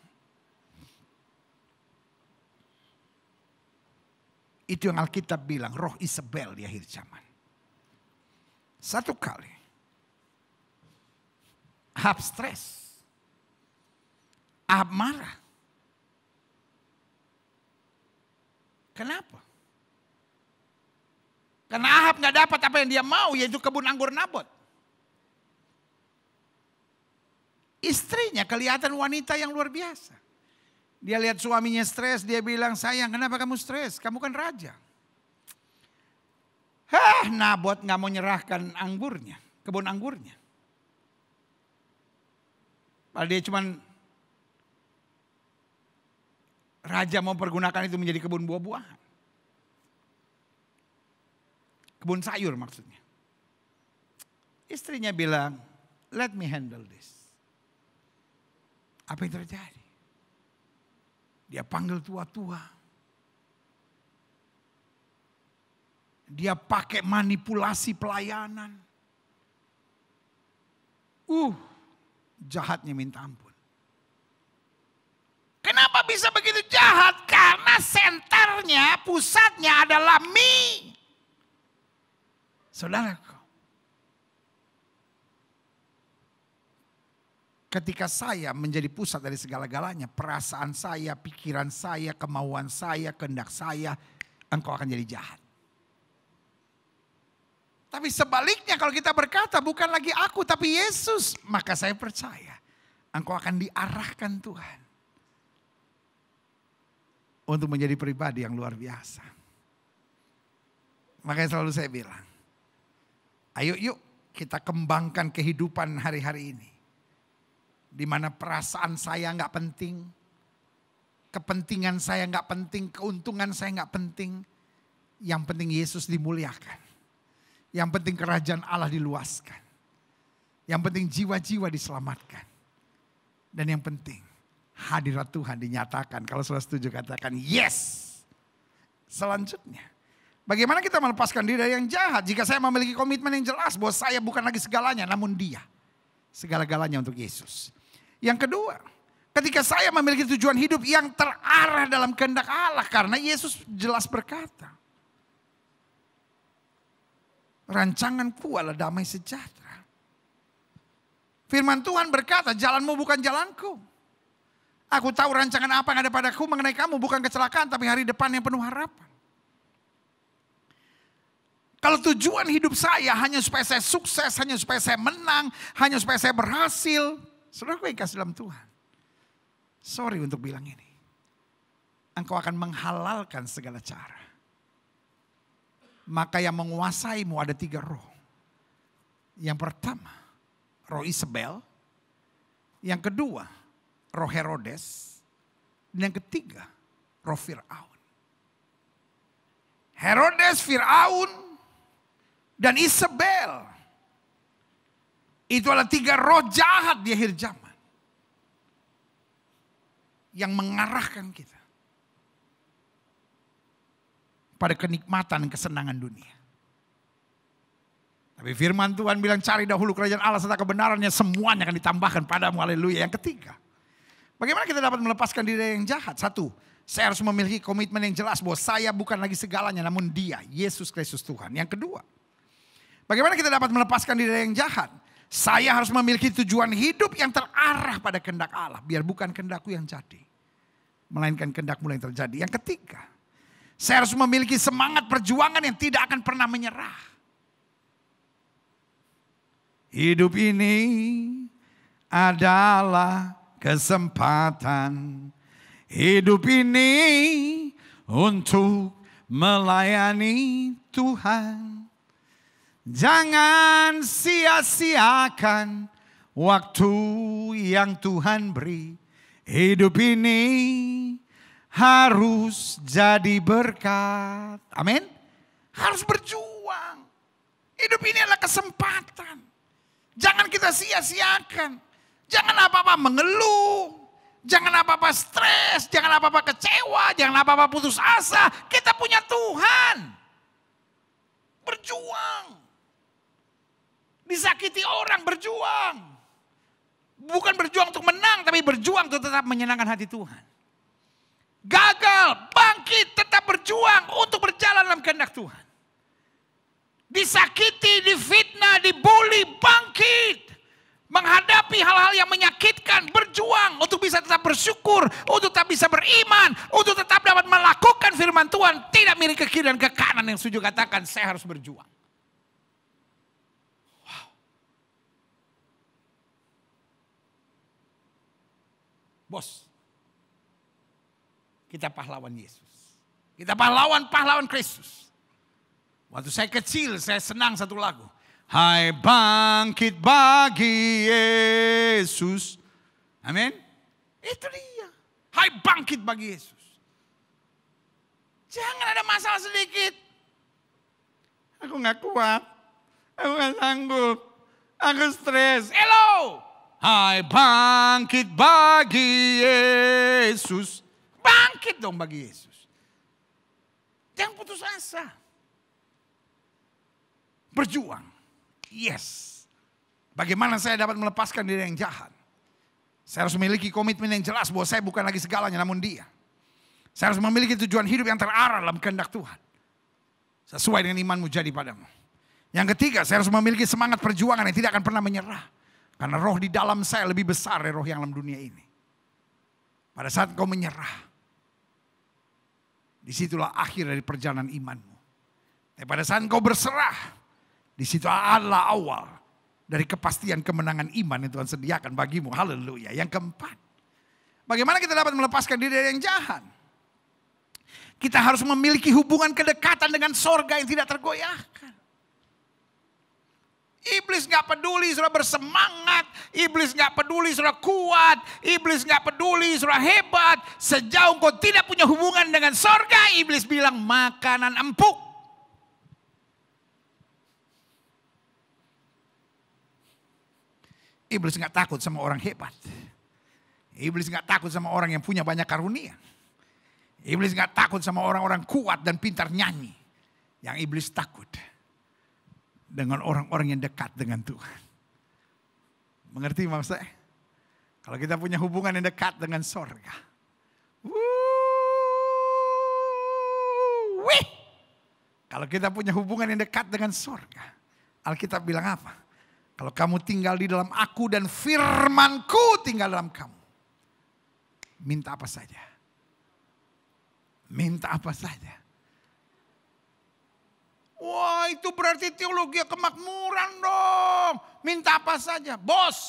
Itu yang Alkitab bilang, roh Isabel di akhir zaman. Satu kali. Ahab stres. Ahab marah. Kenapa? Karena Ahab gak dapat apa yang dia mau, yaitu kebun anggur Nabot. Istrinya kelihatan wanita yang luar biasa. Dia lihat suaminya stres, dia bilang, sayang kenapa kamu stres? Kamu kan raja. Nabot gak mau nyerahkan anggurnya, kebun anggurnya. Padahal dia cuman raja mau pergunakan itu menjadi kebun buah-buahan. Kebun sayur maksudnya. Istrinya bilang, let me handle this. Apa yang terjadi? Dia panggil tua-tua. Dia pakai manipulasi pelayanan. Jahatnya minta ampun. Kenapa bisa begitu jahat? Karena senternya, pusatnya adalah me. Saudaraku, ketika saya menjadi pusat dari segala-galanya, perasaan saya, pikiran saya, kemauan saya, kehendak saya, engkau akan jadi jahat. Tapi sebaliknya kalau kita berkata bukan lagi aku tapi Yesus, maka saya percaya engkau akan diarahkan Tuhan untuk menjadi pribadi yang luar biasa. Makanya selalu saya bilang, ayo yuk kita kembangkan kehidupan hari-hari ini. Di mana perasaan saya gak penting. Kepentingan saya gak penting. Keuntungan saya gak penting. Yang penting Yesus dimuliakan. Yang penting kerajaan Allah diluaskan. Yang penting jiwa-jiwa diselamatkan. Dan yang penting hadirat Tuhan dinyatakan. Kalau sudah setuju katakan yes. Selanjutnya. Bagaimana kita melepaskan diri dari yang jahat? Jika saya memiliki komitmen yang jelas bahwa saya bukan lagi segalanya, namun Dia segala-galanya untuk Yesus. Yang kedua, ketika saya memiliki tujuan hidup yang terarah dalam kehendak Allah, karena Yesus jelas berkata, rancanganku adalah damai sejahtera. Firman Tuhan berkata, jalanmu bukan jalanku. Aku tahu rancangan apa yang ada padaku mengenai kamu, bukan kecelakaan tapi hari depan yang penuh harapan. Kalau tujuan hidup saya hanya supaya saya sukses, hanya supaya saya menang, hanya supaya saya berhasil. Saudara yang kasih dalam Tuhan. Sorry untuk bilang ini. Engkau akan menghalalkan segala cara. Maka yang menguasaimu ada 3 roh. Yang pertama, roh Isabel. Yang kedua, roh Herodes. Dan yang ketiga, roh Fir'aun. Herodes, Fir'aun, dan Isabel. Itu adalah 3 roh jahat di akhir zaman. Yang mengarahkan kita pada kenikmatan dan kesenangan dunia. Tapi firman Tuhan bilang cari dahulu kerajaan Allah serta kebenarannya, semuanya akan ditambahkan padamu. Haleluya. Yang ketiga, Bagaimana kita dapat melepaskan diri dari yang jahat? Satu, saya harus memiliki komitmen yang jelas bahwa saya bukan lagi segalanya, namun Dia, Yesus Kristus Tuhan. Yang kedua, bagaimana kita dapat melepaskan diri dari yang jahat? Saya harus memiliki tujuan hidup yang terarah pada kehendak Allah. Biar bukan kehendakku yang jadi, melainkan kehendak-Mu yang terjadi. Yang ketiga, saya harus memiliki semangat perjuangan yang tidak akan pernah menyerah. Hidup ini adalah kesempatan. Hidup ini untuk melayani Tuhan. Jangan sia-siakan waktu yang Tuhan beri. Hidup ini harus jadi berkat. Amin. Harus berjuang. Hidup ini adalah kesempatan. Jangan kita sia-siakan. Jangan apa-apa mengeluh. Jangan apa-apa stres. Jangan apa-apa kecewa. Jangan apa-apa putus asa. Kita punya Tuhan. Berjuang. Disakiti orang, berjuang. Bukan berjuang untuk menang, tapi berjuang untuk tetap menyenangkan hati Tuhan. Gagal, bangkit, tetap berjuang untuk berjalan dalam kehendak Tuhan. Disakiti, difitnah, dibully, bangkit. Menghadapi hal-hal yang menyakitkan, berjuang untuk bisa tetap bersyukur, untuk tetap bisa beriman, untuk tetap dapat melakukan firman Tuhan. Tidak miring ke kiri dan ke kanan yang setuju katakan, saya harus berjuang. Bos, kita pahlawan Yesus. Kita pahlawan Kristus. Waktu saya kecil, saya senang satu lagu. Hai bangkit bagi Yesus. Amin. Itu dia. Hai bangkit bagi Yesus. Jangan ada masalah sedikit. Aku gak kuat. Aku gak sanggup. Aku stres. Hello. Hai bangkit bagi Yesus. Bangkit dong bagi Yesus. Jangan putus asa. Berjuang. Yes. Bagaimana saya dapat melepaskan diri yang jahat? Saya harus memiliki komitmen yang jelas bahwa saya bukan lagi segalanya namun Dia. Saya harus memiliki tujuan hidup yang terarah dalam kehendak Tuhan. Sesuai dengan imanmu jadi padamu. Yang ketiga, saya harus memiliki semangat perjuangan yang tidak akan pernah menyerah. Karena roh di dalam saya lebih besar dari roh yang dalam dunia ini. Pada saat kau menyerah, disitulah akhir dari perjalanan imanmu. Tapi pada saat kau berserah, disitu adalah awal dari kepastian kemenangan iman yang Tuhan sediakan bagimu. Haleluya. Yang keempat, bagaimana kita dapat melepaskan diri dari yang jahat? Kita harus memiliki hubungan kedekatan dengan sorga yang tidak tergoyahkan. Iblis gak peduli saudara bersemangat. Iblis gak peduli saudara kuat. Iblis gak peduli saudara hebat. Sejauh kau tidak punya hubungan dengan sorga, iblis bilang makanan empuk. Iblis gak takut sama orang hebat. Iblis gak takut sama orang yang punya banyak karunia. Iblis gak takut sama orang-orang kuat dan pintar nyanyi. Yang iblis takut dengan orang-orang yang dekat dengan Tuhan. Mengerti maksud saya? Kalau kita punya hubungan yang dekat dengan sorga. Kalau kita punya hubungan yang dekat dengan sorga. Alkitab bilang apa? Kalau kamu tinggal di dalam aku dan firmanku tinggal dalam kamu. Minta apa saja. Minta apa saja. Wah, itu berarti teologi kemakmuran dong. Minta apa saja. Bos,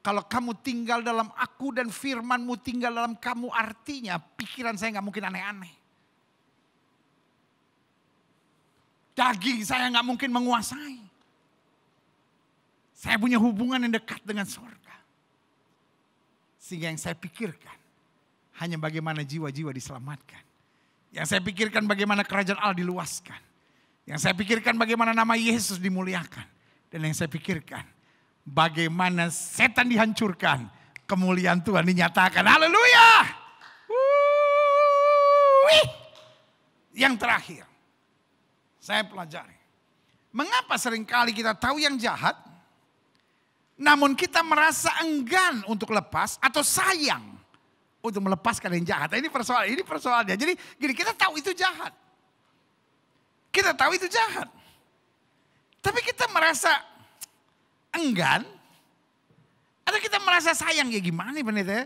kalau kamu tinggal dalam aku dan firmanmu tinggal dalam kamu, artinya pikiran saya gak mungkin aneh-aneh. Daging saya gak mungkin menguasai. Saya punya hubungan yang dekat dengan surga. Sehingga yang saya pikirkan hanya bagaimana jiwa-jiwa diselamatkan. Yang saya pikirkan bagaimana kerajaan Allah diluaskan. Yang saya pikirkan bagaimana nama Yesus dimuliakan. Dan yang saya pikirkan bagaimana setan dihancurkan. Kemuliaan Tuhan dinyatakan. Haleluya. Yang terakhir. Saya pelajari. Mengapa seringkali kita tahu yang jahat. Namun kita merasa enggan untuk lepas atau sayang untuk melepaskan yang jahat. Nah, ini persoalannya. Jadi gini, kita tahu itu jahat. Kita tahu itu jahat. Tapi kita merasa enggan atau kita merasa sayang. Ya gimana nih pendeta ya?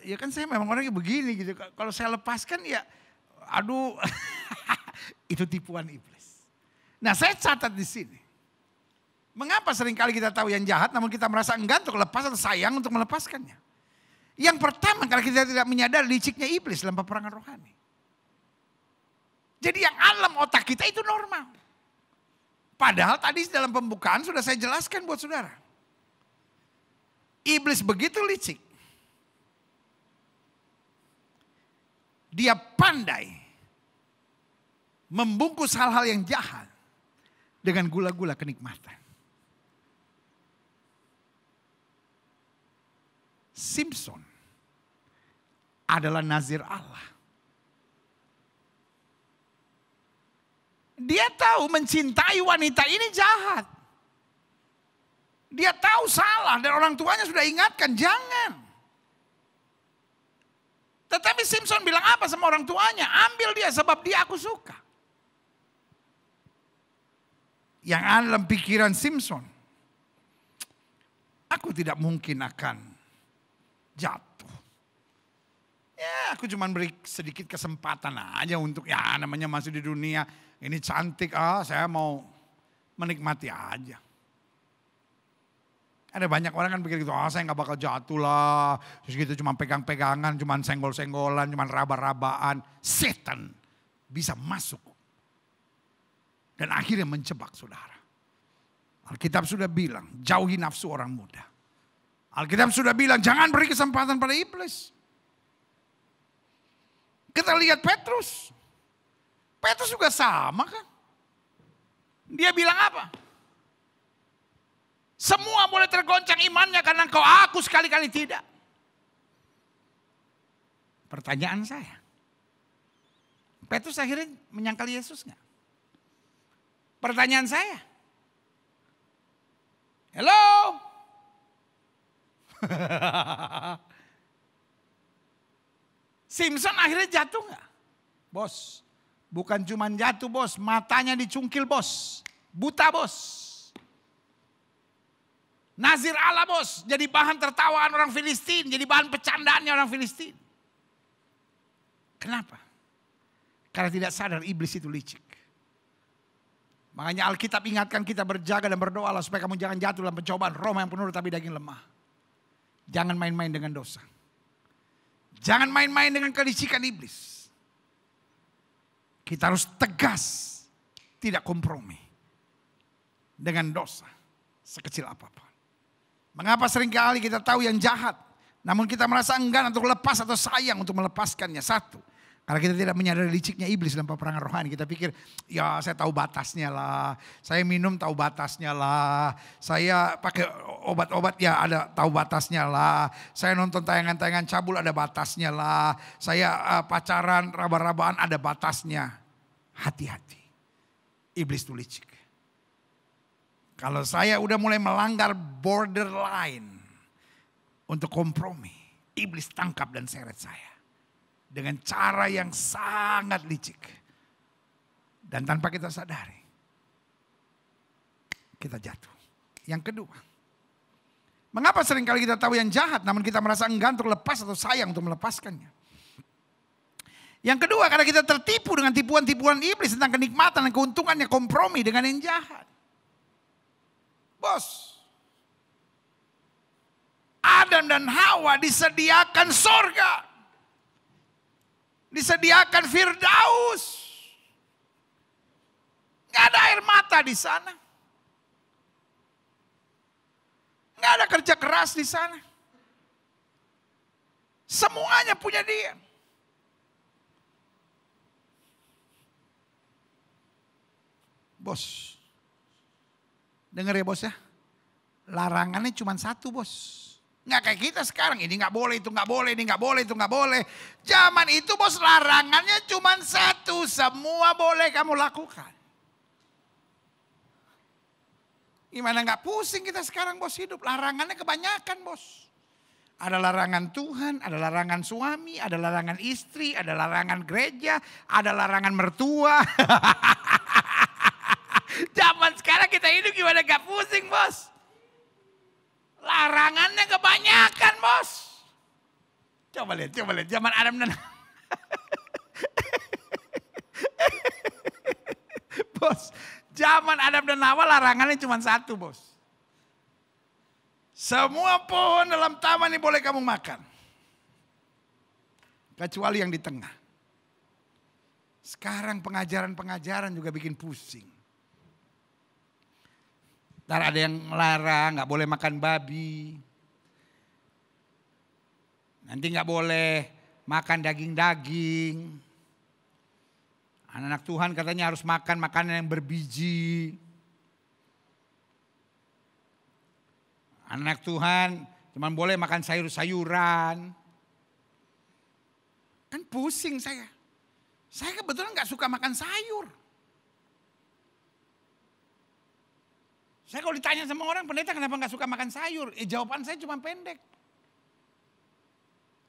Ya kan saya memang orangnya begini gitu. Kalau saya lepaskan ya aduh itu tipuan iblis. Nah, saya catat di sini. Mengapa seringkali kita tahu yang jahat namun kita merasa enggan untuk lepas atau sayang untuk melepaskannya? Yang pertama, karena kita tidak menyadari liciknya iblis dalam peperangan rohani. Jadi yang alam otak kita itu normal. Padahal tadi dalam pembukaan sudah saya jelaskan buat saudara. Iblis begitu licik. Dia pandai membungkus hal-hal yang jahat dengan gula-gula kenikmatan. Simpson adalah nazir Allah. Dia tahu mencintai wanita ini jahat. Dia tahu salah dan orang tuanya sudah ingatkan jangan. Tetapi Simpson bilang apa sama orang tuanya? Ambil dia sebab dia aku suka. Yang ada dalam pikiran Simpson, aku tidak mungkin akan jatuh. Ya aku cuma beri sedikit kesempatan aja untuk ya namanya masih di dunia. Ini cantik, saya mau menikmati aja. Ada banyak orang kan pikir gitu, saya gak bakal jatuh lah. Terus gitu cuma pegang-pegangan, cuma senggol-senggolan, cuma raba-rabaan. Setan bisa masuk. Dan akhirnya menjebak saudara. Alkitab sudah bilang, jauhi nafsu orang muda. Alkitab sudah bilang, jangan beri kesempatan pada iblis. Kita lihat Petrus. Petrus juga sama kan. Dia bilang apa? Semua boleh tergoncang imannya karena engkau, aku sekali-kali tidak. Pertanyaan saya. Petrus akhirnya menyangkal Yesus enggak? Pertanyaan saya. Hello? Simpson akhirnya jatuh enggak? Bos, bukan cuma jatuh bos, matanya dicungkil bos. Buta bos. Nazir Allah bos, jadi bahan tertawaan orang Filistin, jadi bahan pecandaannya orang Filistin. Kenapa? Karena tidak sadar iblis itu licik. Makanya Alkitab ingatkan kita berjaga dan berdoa supaya kamu jangan jatuh dalam pencobaan. Roh yang penuh tapi daging lemah. Jangan main-main dengan dosa. Jangan main-main dengan kelicikan iblis. Kita harus tegas, tidak kompromi dengan dosa sekecil apapun. Mengapa seringkali kita tahu yang jahat, namun kita merasa enggan untuk lepas atau sayang untuk melepaskannya? Satu, karena kita tidak menyadari liciknya iblis dalam peperangan rohani. Kita pikir, ya saya tahu batasnya lah, saya minum tahu batasnya lah, saya pakai obat-obat ya ada tahu batasnya lah, saya nonton tayangan-tayangan cabul ada batasnya lah, saya pacaran raba-rabaan ada batasnya. Hati-hati, iblis itu licik. Kalau saya udah mulai melanggar borderline untuk kompromi, iblis tangkap dan seret saya. Dengan cara yang sangat licik. Dan tanpa kita sadari, kita jatuh. Yang kedua, mengapa seringkali kita tahu yang jahat namun kita merasa enggan untuk lepas atau sayang untuk melepaskannya? Yang kedua, karena kita tertipu dengan tipuan-tipuan iblis tentang kenikmatan dan keuntungannya kompromi dengan yang jahat. Bos, Adam dan Hawa disediakan sorga. Disediakan Firdaus. Gak ada air mata di sana. Gak ada kerja keras di sana. Semuanya punya dia. Bos, dengar ya bos ya, larangannya cuma satu bos. Nggak kayak kita sekarang, ini nggak boleh, itu nggak boleh, ini nggak boleh, itu nggak boleh. Zaman itu bos larangannya cuma satu, semua boleh kamu lakukan. Gimana nggak pusing kita sekarang bos hidup? Larangannya kebanyakan bos. Ada larangan Tuhan, ada larangan suami, ada larangan istri, ada larangan gereja, ada larangan mertua. Zaman sekarang kita hidup gimana gak pusing bos? Larangannya kebanyakan bos. Coba lihat zaman Adam dan bos, zaman Adam dan Hawa larangannya cuma satu bos. Semua pohon dalam taman ini boleh kamu makan. Kecuali yang di tengah. Sekarang pengajaran-pengajaran juga bikin pusing. Ntar ada yang melarang, gak boleh makan babi. Nanti gak boleh makan daging-daging. Anak-anak Tuhan katanya harus makan makanan yang berbiji. Anak Tuhan cuma boleh makan sayur-sayuran. Kan pusing saya. Saya kebetulan gak suka makan sayur. Saya kalau ditanya sama orang, pendeta kenapa gak suka makan sayur? Jawaban saya cuma pendek.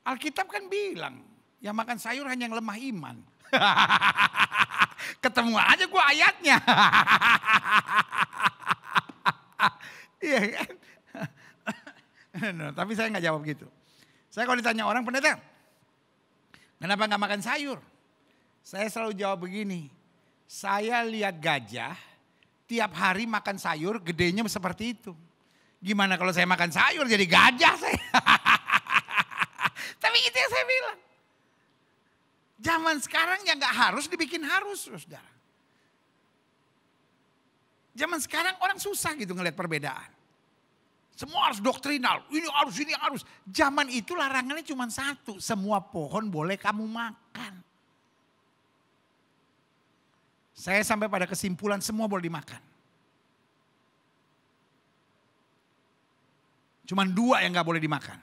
Alkitab kan bilang, yang makan sayur hanya yang lemah iman. Ketemu aja gue ayatnya. Iya kan? No, tapi saya nggak jawab gitu. Saya kalau ditanya orang, pendeta, kenapa nggak makan sayur? Saya selalu jawab begini, saya lihat gajah tiap hari makan sayur, gedenya seperti itu. Gimana kalau saya makan sayur jadi gajah saya? Tapi itu yang saya bilang. Zaman sekarang yang nggak harus dibikin harus, saudara. Zaman sekarang orang susah gitu ngelihat perbedaan. Semua harus doktrinal, ini harus. Zaman itu larangannya cuma satu, semua pohon boleh kamu makan. Saya sampai pada kesimpulan semua boleh dimakan. Cuman dua yang gak boleh dimakan.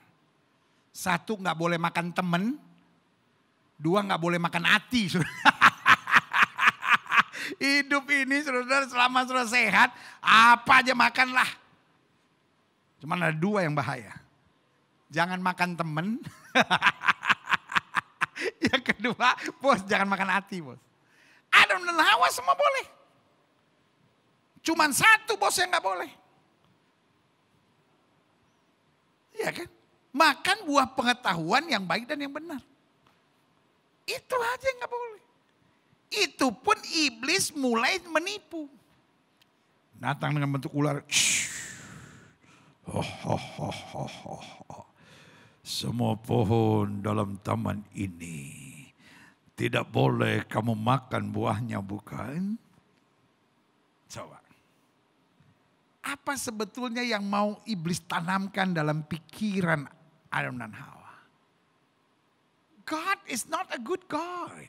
Satu gak boleh makan temen, dua gak boleh makan hati. Hidup ini saudara selama saudara sehat, apa aja makanlah. Cuman ada dua yang bahaya. Jangan makan temen. Yang kedua, bos jangan makan hati bos. Adam dan Hawa semua boleh. Cuman satu bos yang gak boleh. Iya kan? Makan buah pengetahuan yang baik dan yang benar. Itu aja yang gak boleh. Itu pun iblis mulai menipu. Datang dengan bentuk ular. Semua pohon dalam taman ini tidak boleh kamu makan buahnya, bukan? Coba. Apa sebetulnya yang mau iblis tanamkan dalam pikiran Adam dan Hawa? God is not a good God.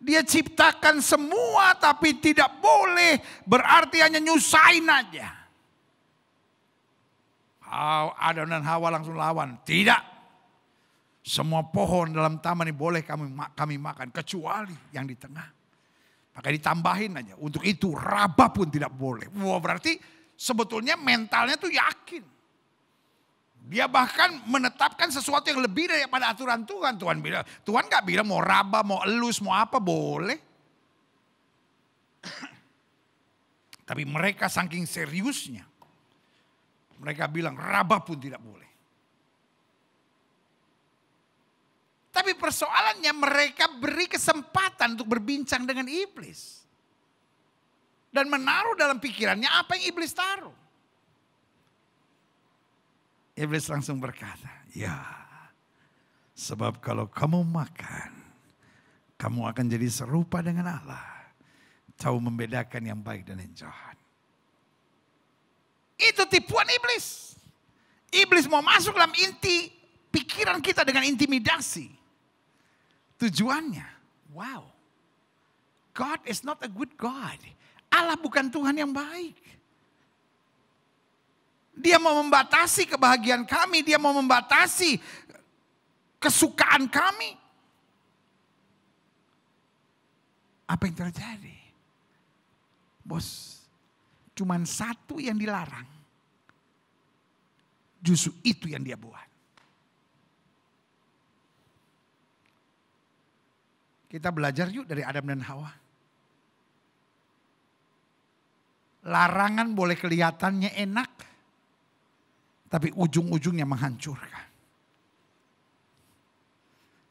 Dia ciptakan semua tapi tidak boleh, berarti hanya nyusahin aja. Adam dan Hawa langsung lawan. Tidak. Semua pohon dalam taman ini boleh kami makan. Kecuali yang di tengah. Maka ditambahin aja. Untuk itu raba pun tidak boleh. Wah, berarti sebetulnya mentalnya tuh yakin. Dia bahkan menetapkan sesuatu yang lebih daripada aturan Tuhan. Tuhan gak bilang mau raba, mau elus, mau apa boleh. Tapi mereka saking seriusnya. Mereka bilang raba pun tidak boleh. Tapi persoalannya mereka beri kesempatan untuk berbincang dengan iblis. Dan menaruh dalam pikirannya apa yang iblis taruh. Iblis langsung berkata, ya sebab kalau kamu makan, kamu akan jadi serupa dengan Allah. Tahu membedakan yang baik dan yang jahat. Itu tipuan iblis. Iblis mau masuk dalam inti pikiran kita dengan intimidasi. Tujuannya, wow. God is not a good God. Allah bukan Tuhan yang baik. Dia mau membatasi kebahagiaan kami. Dia mau membatasi kesukaan kami. Apa yang terjadi? Bos, cuman satu yang dilarang. Justru itu yang dia buat. Kita belajar yuk dari Adam dan Hawa. Larangan boleh kelihatannya enak, tapi ujung-ujungnya menghancurkan.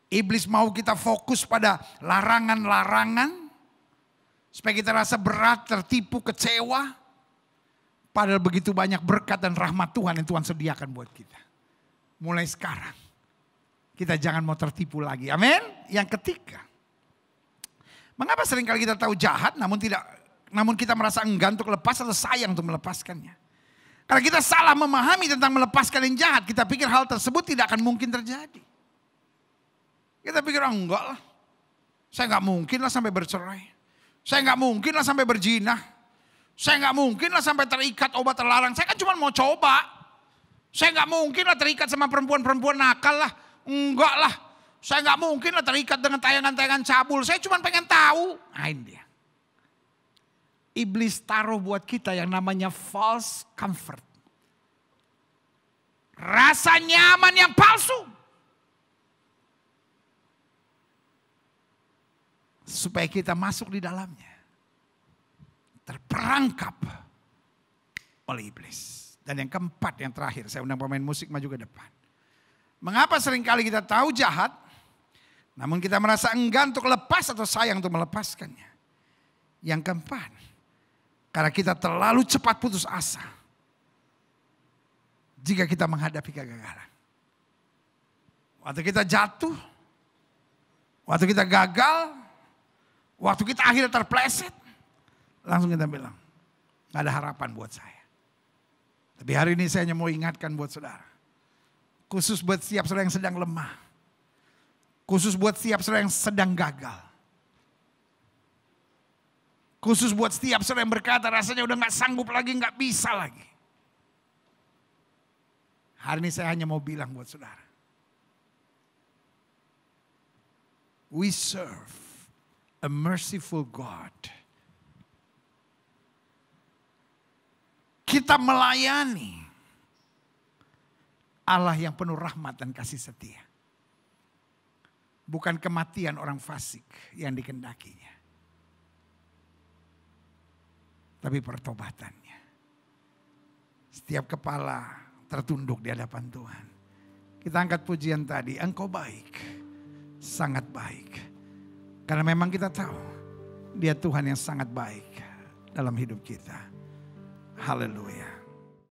Iblis mau kita fokus pada larangan-larangan, supaya kita rasa berat, tertipu, kecewa. Padahal begitu banyak berkat dan rahmat Tuhan yang Tuhan sediakan buat kita. Mulai sekarang, kita jangan mau tertipu lagi. Amin. Yang ketiga, mengapa seringkali kita tahu jahat namun kita merasa enggan untuk lepas atau sayang untuk melepaskannya? Karena kita salah memahami tentang melepaskan yang jahat. Kita pikir hal tersebut tidak akan mungkin terjadi. Kita pikir enggak lah. Saya enggak mungkin lah sampai bercerai. Saya enggak mungkin lah sampai berzinah. Saya enggak mungkin lah sampai terikat obat terlarang. Saya kan cuma mau coba. Saya enggak mungkin lah terikat sama perempuan-perempuan nakal lah. Enggak lah. Saya enggak mungkin lah terikat dengan tayangan-tayangan cabul. Saya cuma pengen tahu. Nah ini dia. Iblis taruh buat kita yang namanya false comfort. Rasa nyaman yang palsu. Supaya kita masuk di dalamnya. Terperangkap oleh iblis. Dan yang keempat, yang terakhir. Saya undang pemain musik maju ke depan. Mengapa seringkali kita tahu jahat, namun kita merasa enggan untuk lepas atau sayang untuk melepaskannya. Yang keempat, karena kita terlalu cepat putus asa. Jika kita menghadapi kegagalan. Waktu kita jatuh, waktu kita gagal, waktu kita akhirnya terpleset, langsung kita bilang, gak ada harapan buat saya. Tapi hari ini saya hanya mau ingatkan buat saudara. Khusus buat setiap saudara yang sedang lemah. Khusus buat setiap saudara yang sedang gagal. Khusus buat setiap saudara yang berkata rasanya udah gak sanggup lagi, gak bisa lagi. Hari ini saya hanya mau bilang buat saudara. We serve a merciful God. Kita melayani Allah yang penuh rahmat dan kasih setia. Bukan kematian orang fasik yang dikendakinya. Tapi pertobatannya. Setiap kepala tertunduk di hadapan Tuhan. Kita angkat pujian tadi, Engkau baik, sangat baik. Karena memang kita tahu, Dia Tuhan yang sangat baik dalam hidup kita. Haleluya.